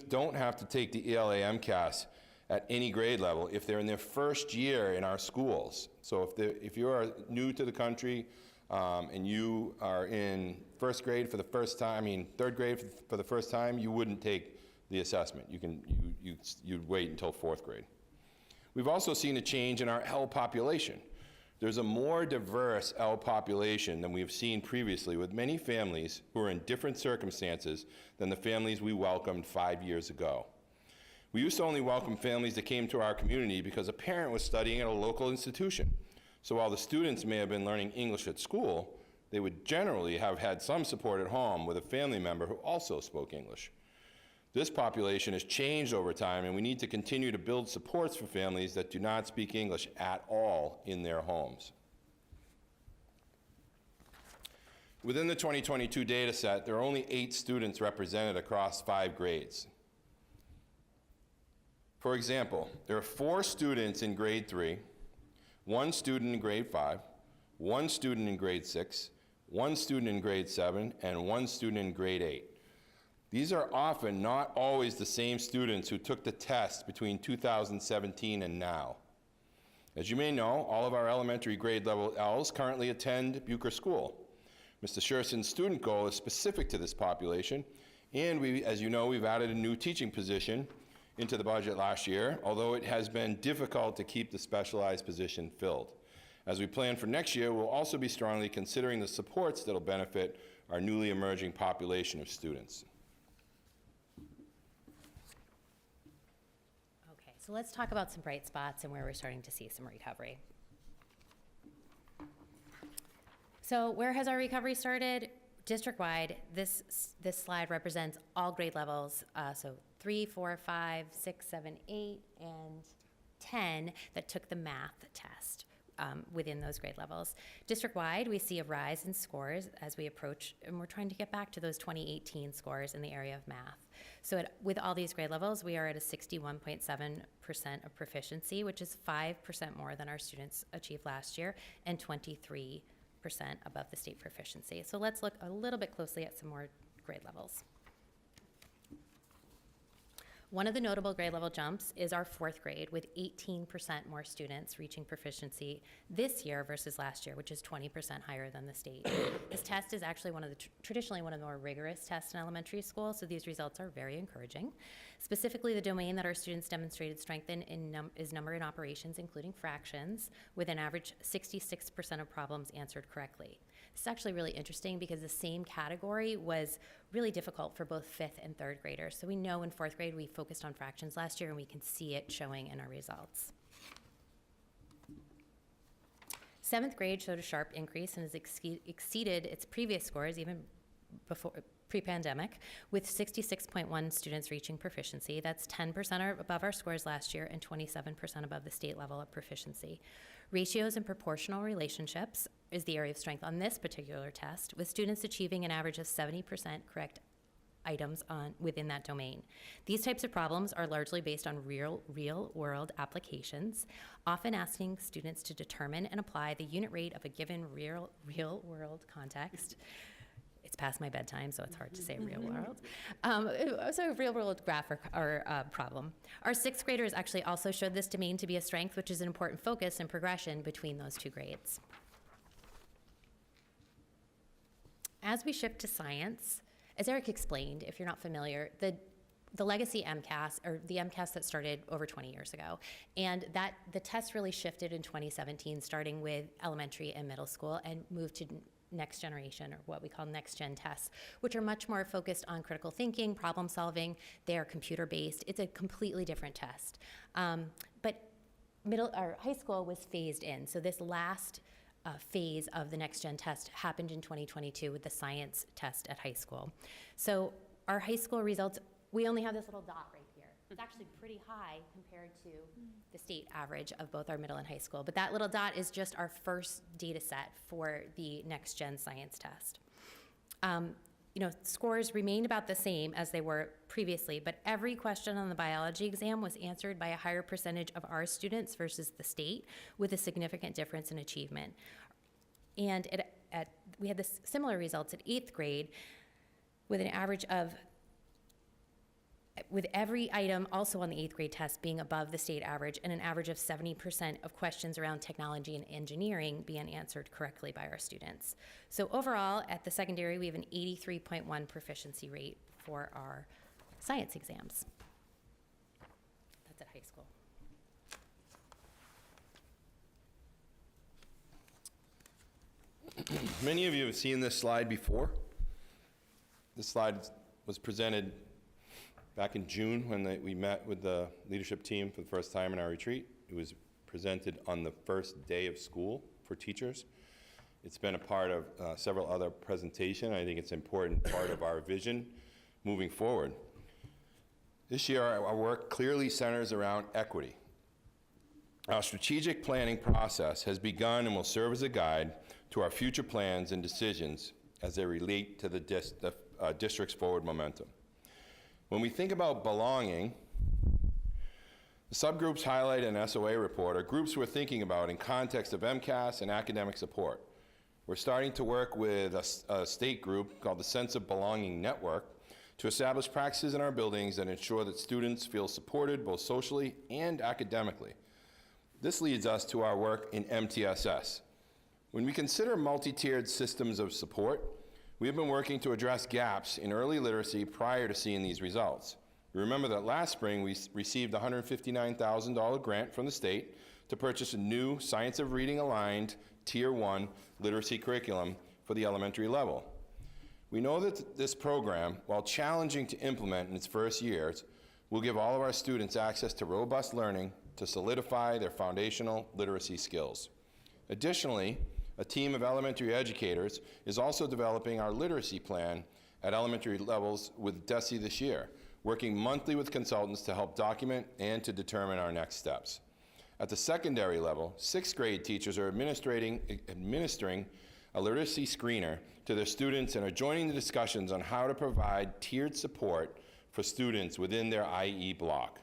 don't have to take the ELA MCAS at any grade level if they're in their first year in our schools. So if you are new to the country, and you are in third grade for the first time, you wouldn't take the assessment. You'd wait until 4th grade. We've also seen a change in our L population. There's a more diverse L population than we've seen previously, with many families who are in different circumstances than the families we welcomed 5 years ago. We used to only welcome families that came to our community because a parent was studying at a local institution. So while the students may have been learning English at school, they would generally have had some support at home with a family member who also spoke English. This population has changed over time, and we need to continue to build supports for families that do not speak English at all in their homes. Within the 2022 data set, there are only 8 students represented across 5 grades. For example, there are 4 students in grade 3, 1 student in grade 5, 1 student in grade 6, 1 student in grade 7, and 1 student in grade 8. These are often not always the same students who took the test between 2017 and now. As you may know, all of our elementary grade level Ls currently attend Bucher School. Mr. Sherson's student goal is specific to this population, and as you know, we've added a new teaching position into the budget last year, although it has been difficult to keep the specialized position filled. As we plan for next year, we'll also be strongly considering the supports that'll benefit our newly emerging population of students. Okay, so let's talk about some bright spots and where we're starting to see some recovery. So where has our recovery started? District-wide, this slide represents all grade levels, so 3, 4, 5, 6, 7, 8, and 10 that took the math test within those grade levels. District-wide, we see a rise in scores as we approach, and we're trying to get back to those 2018 scores in the area of math. So with all these grade levels, we are at a 61.7% of proficiency, which is 5% more than our students achieved last year, and 23% above the state proficiency. So let's look a little bit closely at some more grade levels. One of the notable grade level jumps is our 4th grade, with 18% more students reaching proficiency this year versus last year, which is 20% higher than the state. This test is actually one of the traditionally one of the more rigorous tests in elementary school, so these results are very encouraging. Specifically, the domain that our students demonstrated strength in is number and operations, including fractions, with an average 66% of problems answered correctly. This is actually really interesting because the same category was really difficult for both 5th and 3rd graders. So we know in 4th grade we focused on fractions last year, and we can see it showing in our results. 7th grade showed a sharp increase and has exceeded its previous scores even before pre-pandemic, with 66.1 students reaching proficiency. That's 10% above our scores last year and 27% above the state level of proficiency. Ratios and proportional relationships is the area of strength on this particular test, with students achieving an average of 70% correct items within that domain. These types of problems are largely based on real-world applications, often asking students to determine and apply the unit rate of a given real-world context. It's past my bedtime, so it's hard to say real world. So a real world graph or problem. Our 6th graders actually also showed this domain to be a strength, which is an important focus and progression between those 2 grades. As we shift to science, as Eric explained, if you're not familiar, the legacy MCAS, or the MCAS that started over 20 years ago, and that the test really shifted in 2017, starting with elementary and middle school, and moved to next generation, or what we call next gen tests, which are much more focused on critical thinking, problem solving. They are computer based. It's a completely different test. But high school was phased in. So this last phase of the next gen test happened in 2022 with the science test at high school. So our high school results, we only have this little dot right here. It's actually pretty high compared to the state average of both our middle and high school. But that little dot is just our first data set for the next gen science test. Scores remained about the same as they were previously, but every question on the biology exam was answered by a higher percentage of our students versus the state, with a significant difference in achievement. And we had this similar results at 8th grade, with an average of, with every item also on the 8th grade test being above the state average, and an average of 70% of questions around technology and engineering being answered correctly by our students. So overall, at the secondary, we have an 83.1 proficiency rate for our science exams. That's at high school. Many of you have seen this slide before. This slide was presented back in June when we met with the leadership team for the first time in our retreat. It was presented on the first day of school for teachers. It's been a part of several other presentations. I think it's an important part of our vision moving forward. This year, our work clearly centers around equity. Our strategic planning process has begun and will serve as a guide to our future plans and decisions as they relate to the district's forward momentum. When we think about belonging, the subgroups highlighted in SOA report are groups we're thinking about in context of MCAS and academic support. We're starting to work with a state group called the Sense of Belonging Network to establish practices in our buildings that ensure that students feel supported both socially and academically. This leads us to our work in MTSS. When we consider multi-tiered systems of support, we have been working to address gaps in early literacy prior to seeing these results. Remember that last spring we received a $159,000 grant from the state to purchase a new Science of Reading aligned Tier 1 literacy curriculum for the elementary level. We know that this program, while challenging to implement in its first years, will give all of our students access to robust learning to solidify their foundational literacy skills. Additionally, a team of elementary educators is also developing our literacy plan at elementary levels with DESE this year, working monthly with consultants to help document and to determine our next steps. At the secondary level, 6th grade teachers are administering a literacy screener to their students and are joining the discussions on how to provide tiered support for students within their IE block.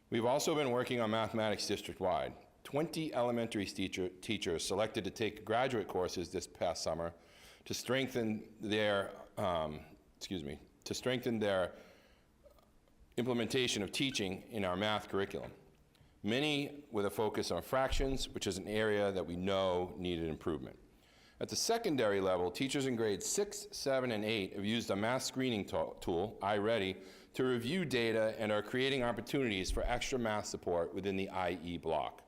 We've also been working on mathematics district-wide. 20 elementary teachers selected to take graduate courses this past summer to strengthen their implementation of teaching in our math curriculum. Many with a focus on fractions, which is an area that we know needed improvement. At the secondary level, teachers in grades 6, 7, and 8 have used a math screening tool, iReady, to review data and are creating opportunities for extra math support within the IE block.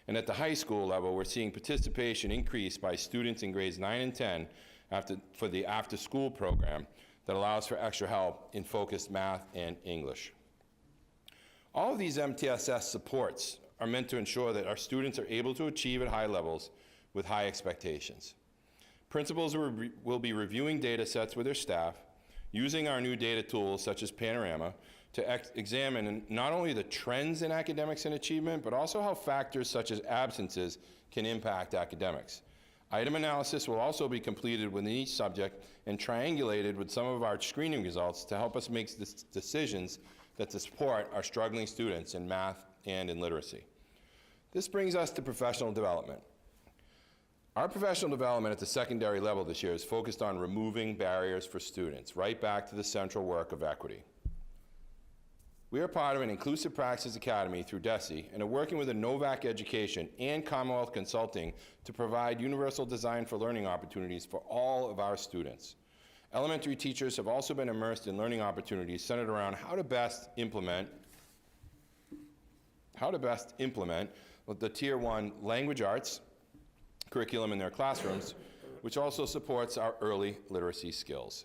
And at the high school level, we're seeing participation increase by students in grades 9 and 10 for the after-school program that allows for extra help in focused math and English. All of these MTSS supports are meant to ensure that our students are able to achieve at high levels with high expectations. Principals will be reviewing data sets with their staff, using our new data tools such as Panorama to examine not only the trends in academics and achievement, but also how factors such as absences can impact academics. Item analysis will also be completed within each subject and triangulated with some of our screening results to help us make decisions that support our struggling students in math and in literacy. This brings us to professional development. Our professional development at the secondary level this year is focused on removing barriers for students, right back to the central work of equity. We are part of an Inclusive Practices Academy through DESE and are working with a Novak Education and Commonwealth Consulting to provide universal design for learning opportunities for all of our students. Elementary teachers have also been immersed in learning opportunities centered around how to best implement the Tier 1 language arts curriculum in their classrooms, which also supports our early literacy skills.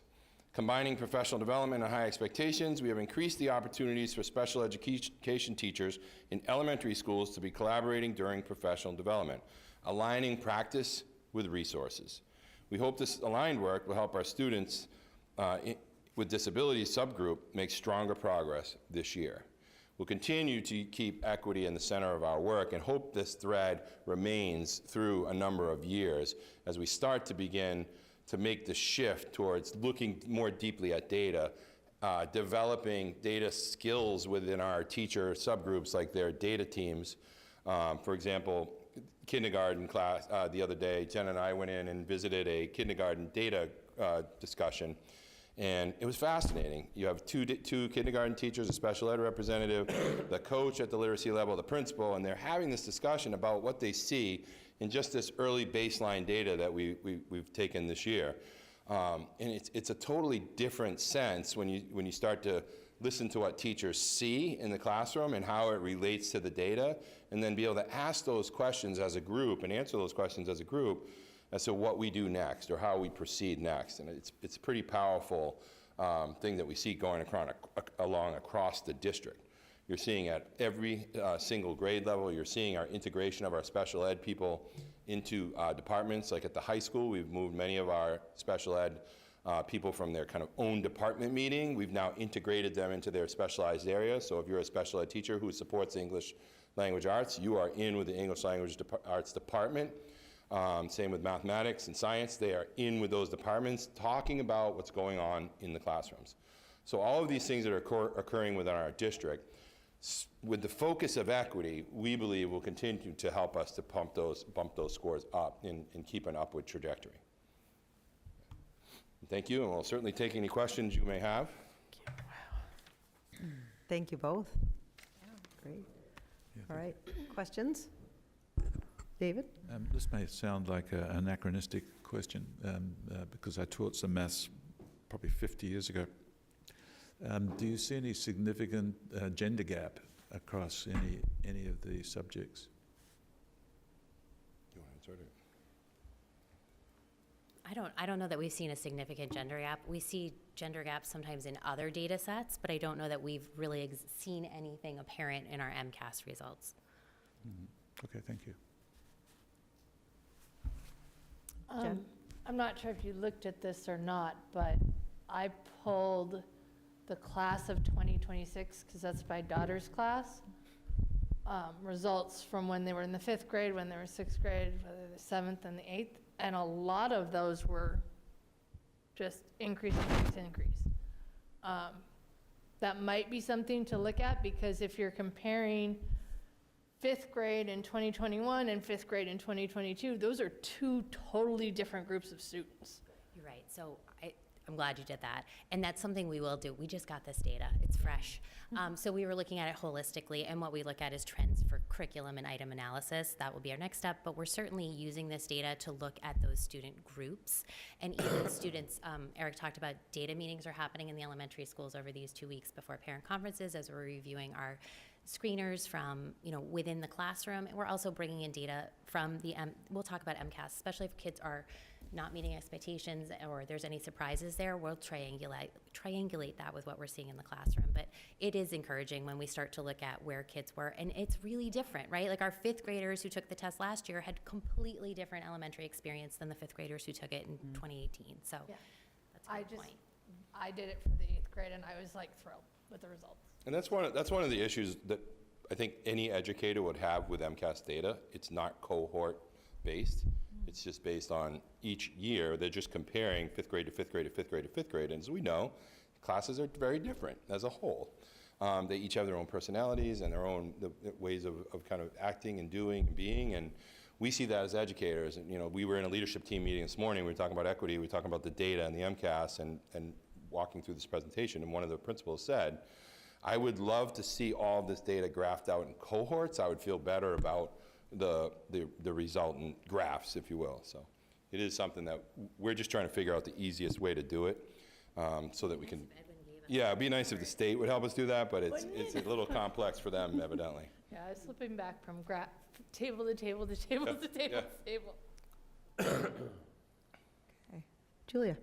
Combining professional development and high expectations, we have increased the opportunities for special education teachers in elementary schools to be collaborating during professional development, aligning practice with resources. We hope this aligned work will help our students with disabilities subgroup make stronger progress this year. We'll continue to keep equity in the center of our work and hope this thread remains through a number of years as we start to begin to make the shift towards looking more deeply at data, developing data skills within our teacher subgroups like their data teams. For example, kindergarten class, the other day, Jen and I went in and visited a kindergarten data discussion, and it was fascinating. You have two kindergarten teachers, a special ed representative, the coach at the literacy level, the principal, and they're having this discussion about what they see in just this early baseline data that we've taken this year. And it's a totally different sense when you start to listen to what teachers see in the classroom and how it relates to the data, and then be able to ask those questions as a group and answer those questions as a group as to what we do next or how we proceed next. And it's a pretty powerful thing that we see going along across the district. You're seeing at every single grade level, you're seeing our integration of our special ed people into departments. Like at the high school, we've moved many of our special ed people from their kind of own department meeting. We've now integrated them into their specialized areas. So if you're a special ed teacher who supports English language arts, you are in with the English language arts department. Same with mathematics and science. They are in with those departments talking about what's going on in the classrooms. So all of these things that are occurring within our district, with the focus of equity, we believe will continue to help us to bump those scores up and keep an upward trajectory. Thank you, and we'll certainly take any questions you may have. Thank you both. Great. All right, questions? David? This may sound like an anachronistic question because I taught some maths probably 50 years ago. Do you see any significant gender gap across any of the subjects? answered it. I don't know that we've seen a significant gender gap. We see gender gaps sometimes in other data sets, but I don't know that we've really seen anything apparent in our MCAS results. Okay, thank you. Jen? I'm not sure if you looked at this or not, but I pulled the class of 2026, because that's my daughter's class, results from when they were in the 5th grade, when they were 6th grade, whether the 7th and the 8th, and a lot of those were just increase. That might be something to look at, because if you're comparing 5th grade in 2021 and 5th grade in 2022, those are two totally different groups of students. You're right. So I'm glad you did that. And that's something we will do. We just got this data. It's fresh. So we were looking at it holistically, and what we look at is trends for curriculum and item analysis. That will be our next step, but we're certainly using this data to look at those student groups. And even students, Eric talked about data meetings are happening in the elementary schools over these 2 weeks before parent conferences as we're reviewing our screeners from, within the classroom. And we're also bringing in data from we'll talk about MCAS, especially if kids are not meeting expectations or there's any surprises there. We'll triangulate that with what we're seeing in the classroom. But it is encouraging when we start to look at where kids were, and it's really different, right? Like our 5th graders who took the test last year had completely different elementary experience than the 5th graders who took it in 2018. So Yeah. that's a good point. I did it for the 8th grade, and I was like thrilled with the results. And that's one of the issues that I think any educator would have with MCAS data. It's not cohort-based. It's just based on each year. They're just comparing 5th grade to 5th grade to 5th grade to 5th grade. And as we know, classes are very different as a whole. They each have their own personalities and their own the ways of kind of acting and doing and being. And we see that as educators. And, we were in a leadership team meeting this morning. We were talking about equity. We were talking about the data and the MCAS and walking through this presentation. And one of the principals said, I would love to see all of this data graphed out in cohorts. I would feel better about the resultant graphs, if you will. So it is something that we're just trying to figure out the easiest way to do it, so that we can. Yeah, it'd be nice if the state would help us do that, but it's a little complex for them, evidently. Yeah, I was slipping back from table to table to table to table to table. Okay. Julia?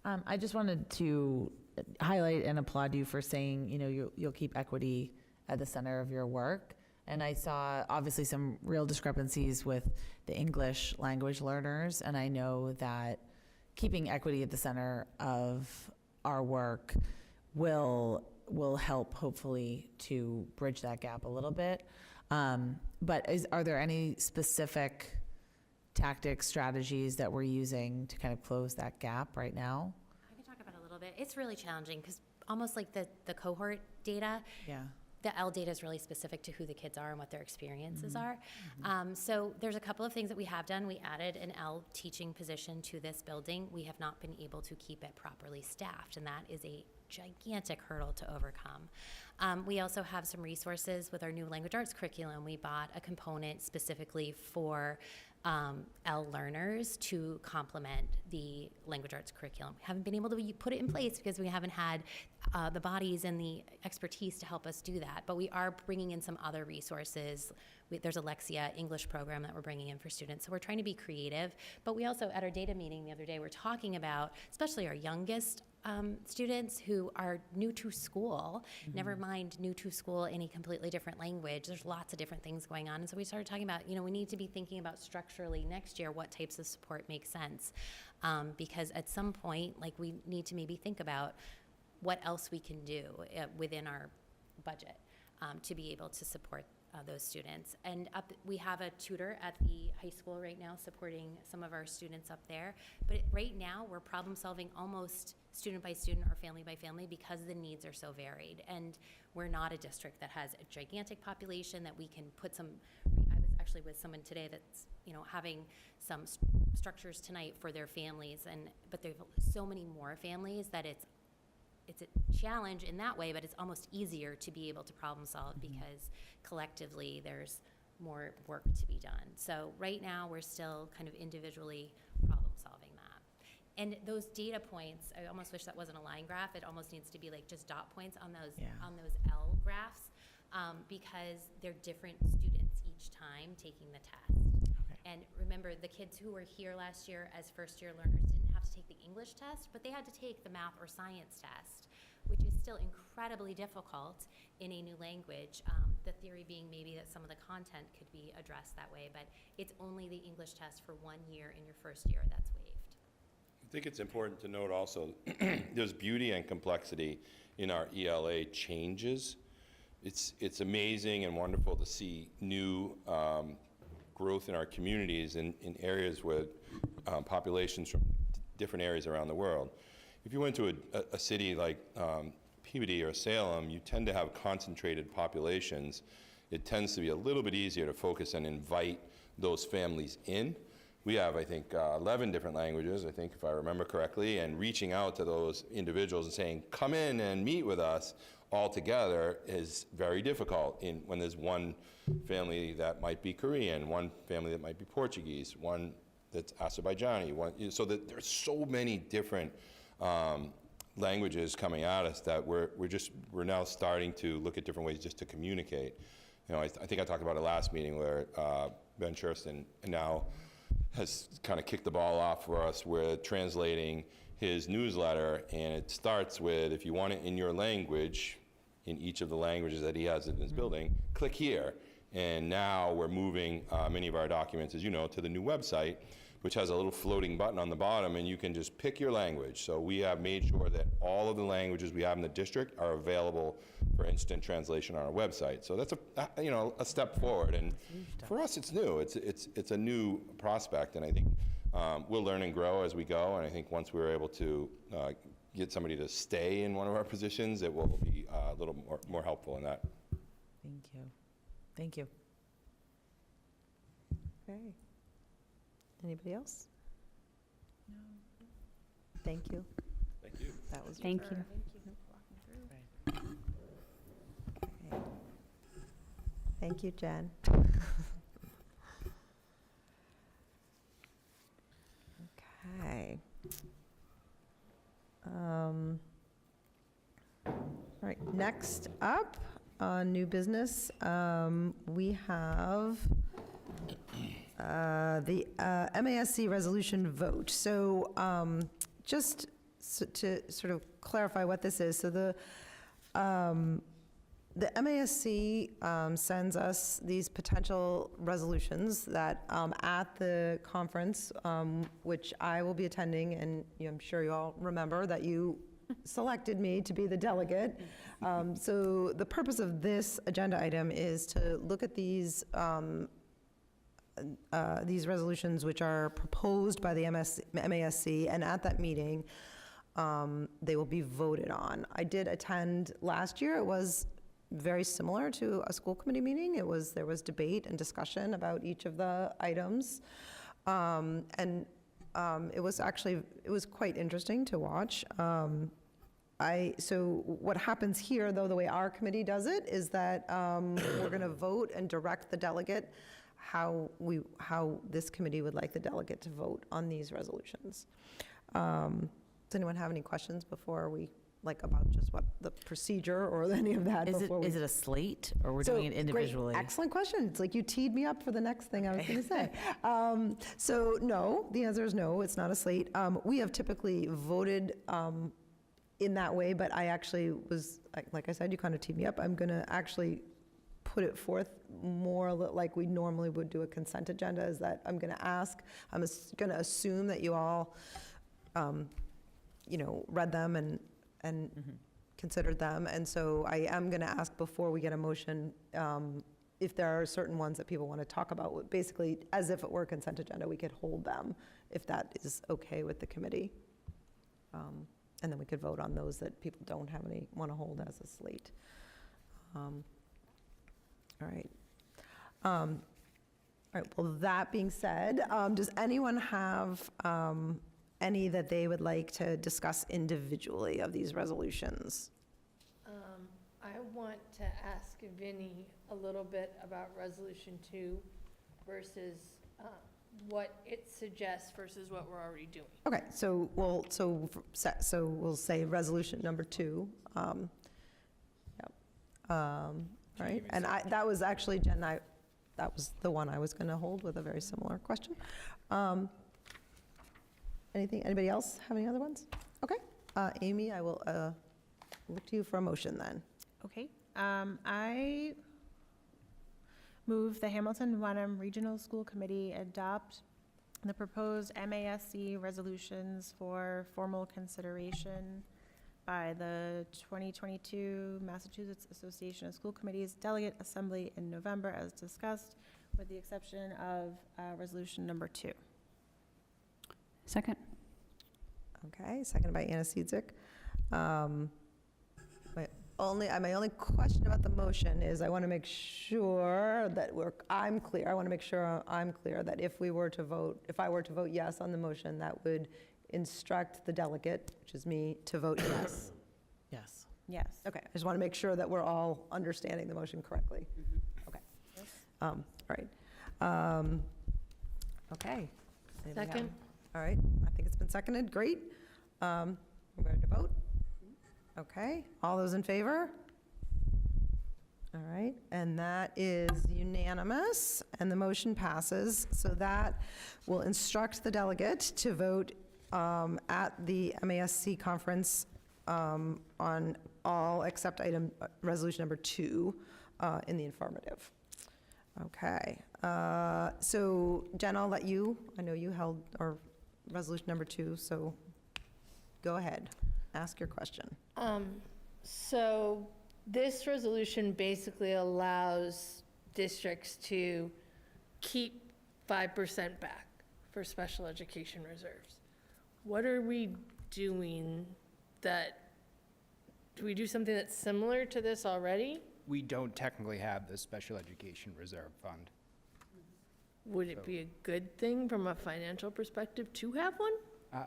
I just wanted to highlight and applaud you for saying, you'll keep equity at the center of your work. And I saw obviously some real discrepancies with the English language learners, and I know that keeping equity at the center of our work will help hopefully to bridge that gap a little bit. But are there any specific tactics, strategies that we're using to kind of close that gap right now? I can talk about it a little bit. It's really challenging because almost like the cohort data, Yeah. the L data is really specific to who the kids are and what their experiences are. So there's a couple of things that we have done. We added an L teaching position to this building. We have not been able to keep it properly staffed, and that is a gigantic hurdle to overcome. We also have some resources with our new language arts curriculum. We bought a component specifically for L learners to complement the language arts curriculum. We haven't been able to put it in place because we haven't had the bodies and the expertise to help us do that, but we are bringing in some other resources. There's a Lexia English program that we're bringing in for students, so we're trying to be creative, but we also, at our data meeting the other day, we're talking about, especially our youngest students who are new to school, never mind new to school in a completely different language. There's lots of different things going on. And so we started talking about, we need to be thinking about structurally next year what types of support make sense. Because at some point, we need to maybe think about what else we can do within our budget to be able to support those students. And we have a tutor at the high school right now supporting some of our students up there. But right now, we're problem solving almost student by student or family by family because the needs are so varied. And we're not a district that has a gigantic population that we can put some, I was actually with someone today that's, having some structures tonight for their families. But there's so many more families that it's a challenge in that way, but it's almost easier to be able to problem solve because collectively there's more work to be done. So right now we're still kind of individually problem solving that. And those data points, I almost wish that wasn't a line graph. It almost needs to be like just dot points on those L graphs because they're different students each time taking the test. Okay. And remember, the kids who were here last year as first-year learners didn't have to take the English test, but they had to take the math or science test, which is still incredibly difficult in a new language. The theory being maybe that some of the content could be addressed that way, but it's only the English test for 1 year in your first year that's waived. I think it's important to note also, there's beauty and complexity in our ELA changes. It's amazing and wonderful to see new growth in our communities in areas with populations from different areas around the world. If you went to a city like Peabody or Salem, you tend to have concentrated populations. It tends to be a little bit easier to focus and invite those families in. We have, I think, 11 different languages, I think, if I remember correctly, and reaching out to those individuals and saying, come in and meet with us all together is very difficult when there's one family that might be Korean, one family that might be Portuguese, one that's Azerbaijani, so that there's so many different languages coming at us that we're now starting to look at different ways just to communicate. You know, I think I talked about it last meeting where Ben Schurston now has kind of kicked the ball off for us with translating his newsletter, and it starts with, if you want it in your language, in each of the languages that he has in his building, click here. And now we're moving many of our documents, as you know, to the new website, which has a little floating button on the bottom, and you can just pick your language. So we have made sure that all of the languages we have in the district are available for instant translation on our website. So that's a step forward, and for us it's new. It's a new prospect, and I think we'll learn and grow as we go. And I think once we're able to get somebody to stay in one of our positions, it will be a little more helpful in that. Thank you. Thank you. Okay. Anybody else? No. Thank you. Thank you. That was Thank you. Okay. Thank you, Jen. Okay. All right, next up on new business, we have the MASC resolution vote. So just to sort of clarify what this is, so the MASC sends us these potential resolutions that at the conference, which I will be attending, and I'm sure you all remember that you selected me to be the delegate. So the purpose of this agenda item is to look at these resolutions which are proposed by the MASC, and at that meeting, they will be voted on. I did attend last year. It was very similar to a school committee meeting. There was debate and discussion about each of the items. It was quite interesting to watch. So what happens here, though, the way our committee does it, is that we're going to vote and direct the delegate how this committee would like the delegate to vote on these resolutions. Does anyone have any questions before we, about just what the procedure or any of that? Is it a slate, or we're doing it individually? Great, excellent question. It's like you teed me up for the next thing I was going to say. So no, the answer is no, it's not a slate. We have typically voted in that way, but I actually was, like I said, you kind of teed me up. I'm going to actually put it forth more like we normally would do a consent agenda, is that I'm going to assume that you all, read them and considered them. And so I am going to ask before we get a motion, if there are certain ones that people want to talk about, basically as if it were a consent agenda, we could hold them if that is okay with the committee. And then we could vote on those that people don't want to hold as a slate. All right. All right, well, that being said, does anyone have any that they would like to discuss individually of these resolutions? I want to ask Vinny a little bit about Resolution 2 versus what it suggests versus what we're already doing. Okay, so we'll say resolution number 2. Yep. Right, and that was actually, Jen, that was the one I was going to hold with a very similar question. Anybody else have any other ones? Okay. Amy, I will look to you for a motion then. Okay. I move the Hamilton Wenham Regional School Committee adopt the proposed MASC resolutions for formal consideration by the 2022 Massachusetts Association of School Committees Delegate Assembly in November as discussed, with the exception of resolution number 2. Second. Okay, seconded by Anna Seizik. My only question about the motion is I want to make sure that I'm clear. I want to make sure I'm clear that if I were to vote yes on the motion, that would instruct the delegate, which is me, to vote yes. Yes. Yes. Okay, I just want to make sure that we're all understanding the motion correctly. Okay. All right. Okay. Anybody have- Second. All right, I think it's been seconded, great. We're ready to vote? Okay, all those in favor? All right, and that is unanimous, and the motion passes. So that will instruct the delegate to vote at the MASC conference on all except resolution number 2 in the affirmative. Okay, so Jen, I'll let you, I know you held our resolution number 2, so go ahead, ask your question. So this resolution basically allows districts to keep 5% back for special education reserves. What are we doing do we do something that's similar to this already? We don't technically have the Special Education Reserve Fund. Would it be a good thing from a financial perspective to have one?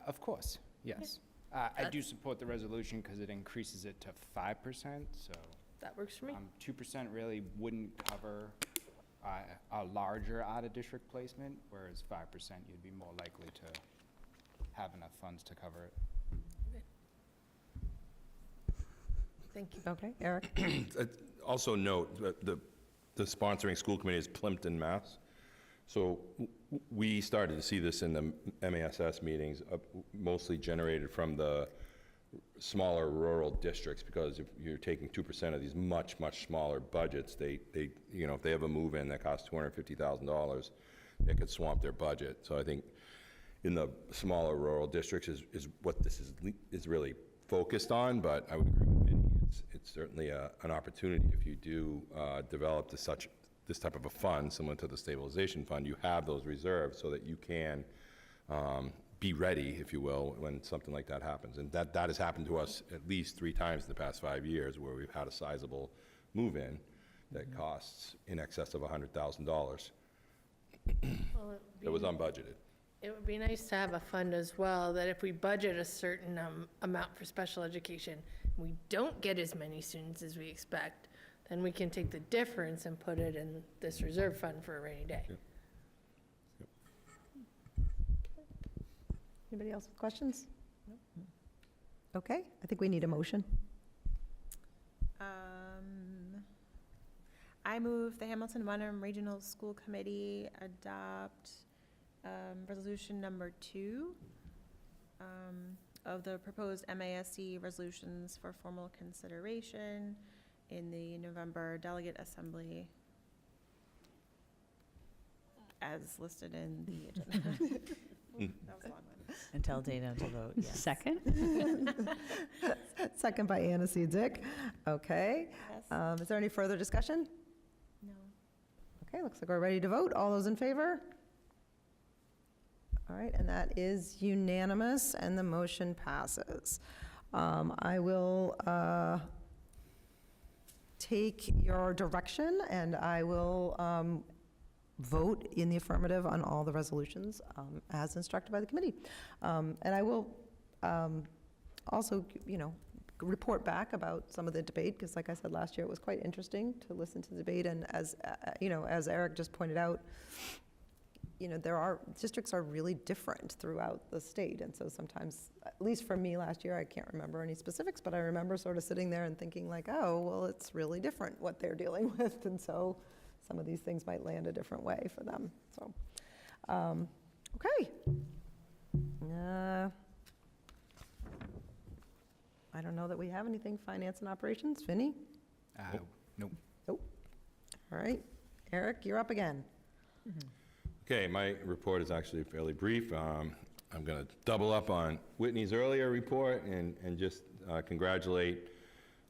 Of course, yes. I do support the resolution because it increases it to 5%, so That works for me. 2% really wouldn't cover a larger out-of-district placement, whereas 5% you'd be more likely to have enough funds to cover it. Thank you. Okay, Eric? Also note that the sponsoring school committee is Plimpton, Mass. So we started to see this in the MASS meetings, mostly generated from the smaller rural districts, because if you're taking 2% of these much smaller budgets, they if they have a move-in that costs $250,000, they could swamp their budget. So I think in the smaller rural districts is what this is really focused on, but I would agree with Vinny. It's certainly an opportunity if you do develop this type of a fund, similar to the stabilization fund. You have those reserves so that you can be ready, if you will, when something like that happens. And that has happened to us at least 3 times in the past 5 years, where we've had a sizable move-in that costs in excess of $100,000 that was unbudgeted. It would be nice to have a fund as well, that if we budget a certain amount for special education, we don't get as many students as we expect, then we can take the difference and put it in this reserve fund for a rainy day. Yep. Anybody else with questions? Okay, I think we need a motion. I move the Hamilton Wenham Regional School Committee adopt resolution number 2 of the proposed MASC resolutions for formal consideration in the November Delegate Assembly as listed in the agenda. That was a long one. And tell Dana to vote yes. Second. Second by Anna Seizik. Okay. Yes. Is there any further discussion? No. Okay, looks like we're ready to vote. All those in favor? All right, and that is unanimous, and the motion passes. I will take your direction, and I will vote in the affirmative on all the resolutions as instructed by the committee. And I will also, report back about some of the debate, because like I said last year, it was quite interesting to listen to the debate, and as Eric just pointed out, districts are really different throughout the state, and so sometimes, at least for me last year, I can't remember any specifics, but I remember sort of sitting there and thinking like, oh, well, it's really different what they're dealing with, and so some of these things might land a different way for them, so. Okay. I don't know that we have anything, finance and operations. Vinnie? Nope. Nope. All right. Eric, you're up again. Okay, my report is actually fairly brief. I'm going to double up on Whitney's earlier report and just congratulate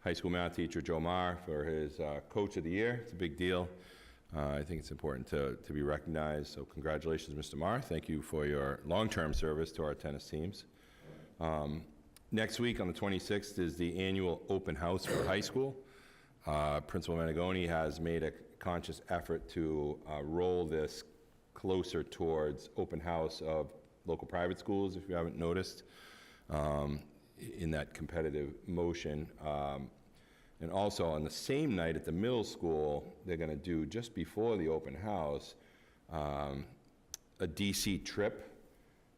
high school math teacher Joe Marr for his Coach of the Year. It's a big deal. I think it's important to be recognized, so congratulations, Mr. Marr. Thank you for your long-term service to our tennis teams. Next week, on the 26th, is the annual open house for high school. Principal Menegoni has made a conscious effort to roll this closer towards open house of local private schools, if you haven't noticed, in that competitive motion. And also on the same night at the middle school, they're going to do, just before the open house, a DC trip,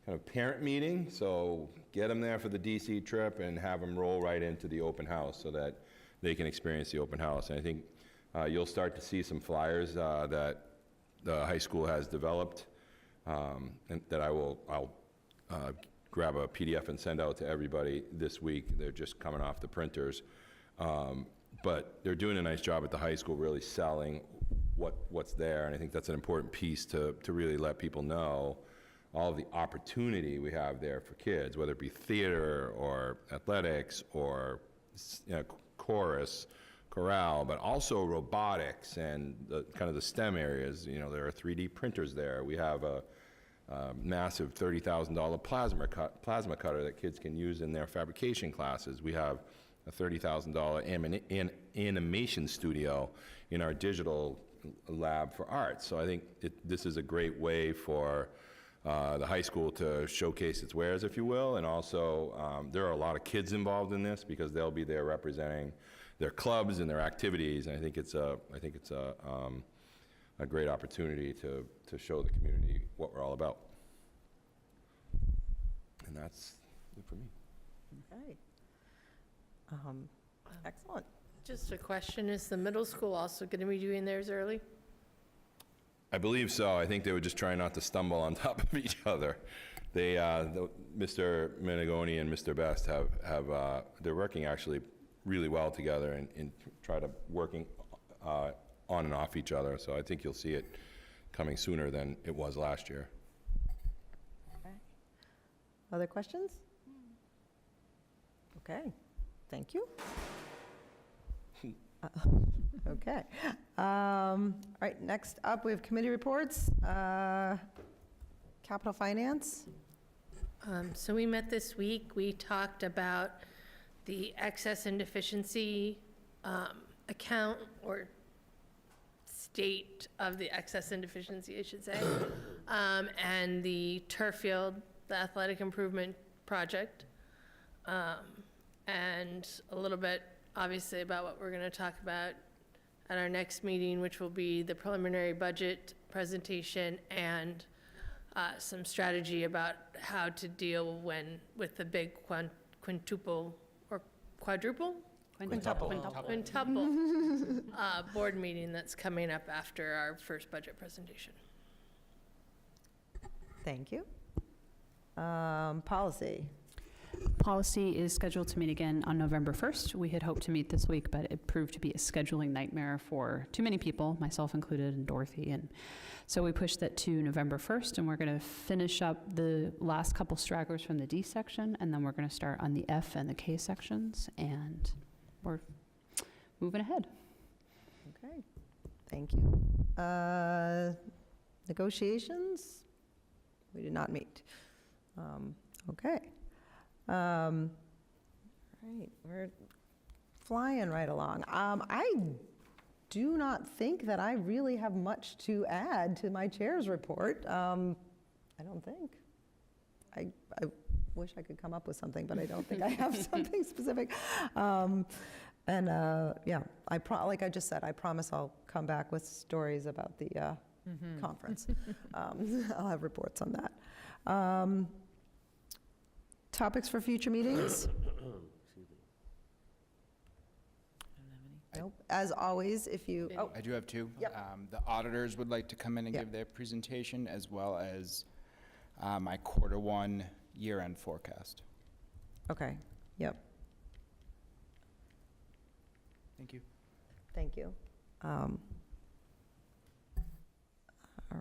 kind of parent meeting. So get them there for the DC trip and have them roll right into the open house so that they can experience the open house. And I think you'll start to see some flyers that the high school has developed, and that I'll grab a PDF and send out to everybody this week. They're just coming off the printers. But they're doing a nice job at the high school really selling what's there, and I think that's an important piece to really let people know all of the opportunity we have there for kids, whether it be theater or athletics or chorus, chorale, but also robotics and kind of the STEM areas. There are 3D printers there. We have a massive $30,000 plasma cutter that kids can use in their fabrication classes. We have a $30,000 animation studio in our digital lab for art. So I think this is a great way for the high school to showcase its wares, if you will, and also there are a lot of kids involved in this because they'll be there representing their clubs and their activities, and I think it's a great opportunity to show the community what we're all about. And that's it for me. Okay. Excellent. Just a question, is the middle school also going to be doing theirs early? I believe so. I think they were just trying not to stumble on top of each other. They, Mr. Menegoni and Mr. Best they're working actually really well together and try to working on and off each other. So I think you'll see it coming sooner than it was last year. Okay. Other questions? Okay. Thank you. Okay. All right, next up, we have committee reports. Capital Finance. So we met this week. We talked about the excess and deficiency account, or state of the excess and deficiency, I should say, and the turf field, the athletic improvement project, and a little bit, obviously, about what we're going to talk about at our next meeting, which will be the preliminary budget presentation and some strategy about how to deal with the big quintuple or quadruple? Quintuple. Board meeting that's coming up after our first budget presentation. Thank you. Policy. Policy is scheduled to meet again on November 1st. We had hoped to meet this week, but it proved to be a scheduling nightmare for too many people, myself included, and Dorothy. And so we pushed that to November 1st, and we're going to finish up the last couple stragglers from the D section, and then we're going to start on the F and the K sections, and we're moving ahead. Okay, thank you. Negotiations? We did not meet. Okay. All right, we're flying right along. I do not think that I really have much to add to my chair's report. I don't think. I wish I could come up with something, but I don't think I have something specific. Yeah, like I just said, I promise I'll come back with stories about the conference. I'll have reports on that. Topics for future meetings? Nope. As always, if you, oh, I do have two. Yep. The auditors would like to come in and Yep. give their presentation, as well as my quarter one year-end forecast. okay, yep, Thank you. thank you. All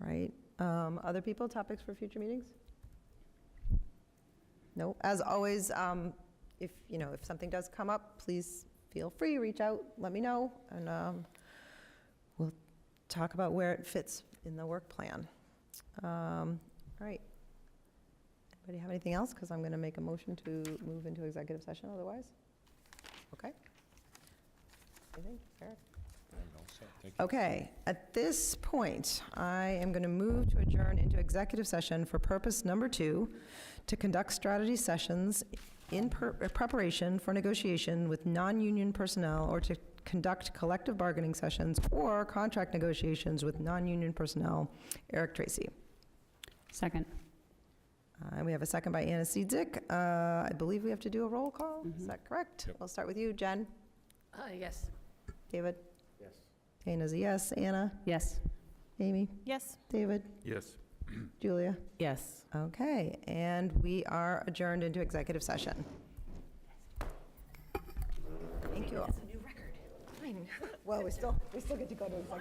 right, other people, topics for future meetings? No, as always, if, if something does come up, please feel free, reach out, let me know, and we'll talk about where it fits in the work plan. All right. Anybody have anything else? Because I'm going to make a motion to move into executive session otherwise. Okay. Anything, Eric? Thank you. Okay, at this point, I am going to move to adjourn into executive session for purpose number 2, to conduct strategy sessions in preparation for negotiation with non-union personnel, or to conduct collective bargaining sessions or contract negotiations with non-union personnel. Eric Tracy. Second. And we have a second by Anna Seizik. I believe we have to do a roll call. Is that correct? Yep. We'll start with you, Jen. Yes. David? Yes. Dana's a yes. Anna? Yes. Amy? Yes. David? Yes. Julia? Yes. Okay, and we are adjourned into executive session. Thank you all. That's a new record. Fine. Well, we still get to go to executive.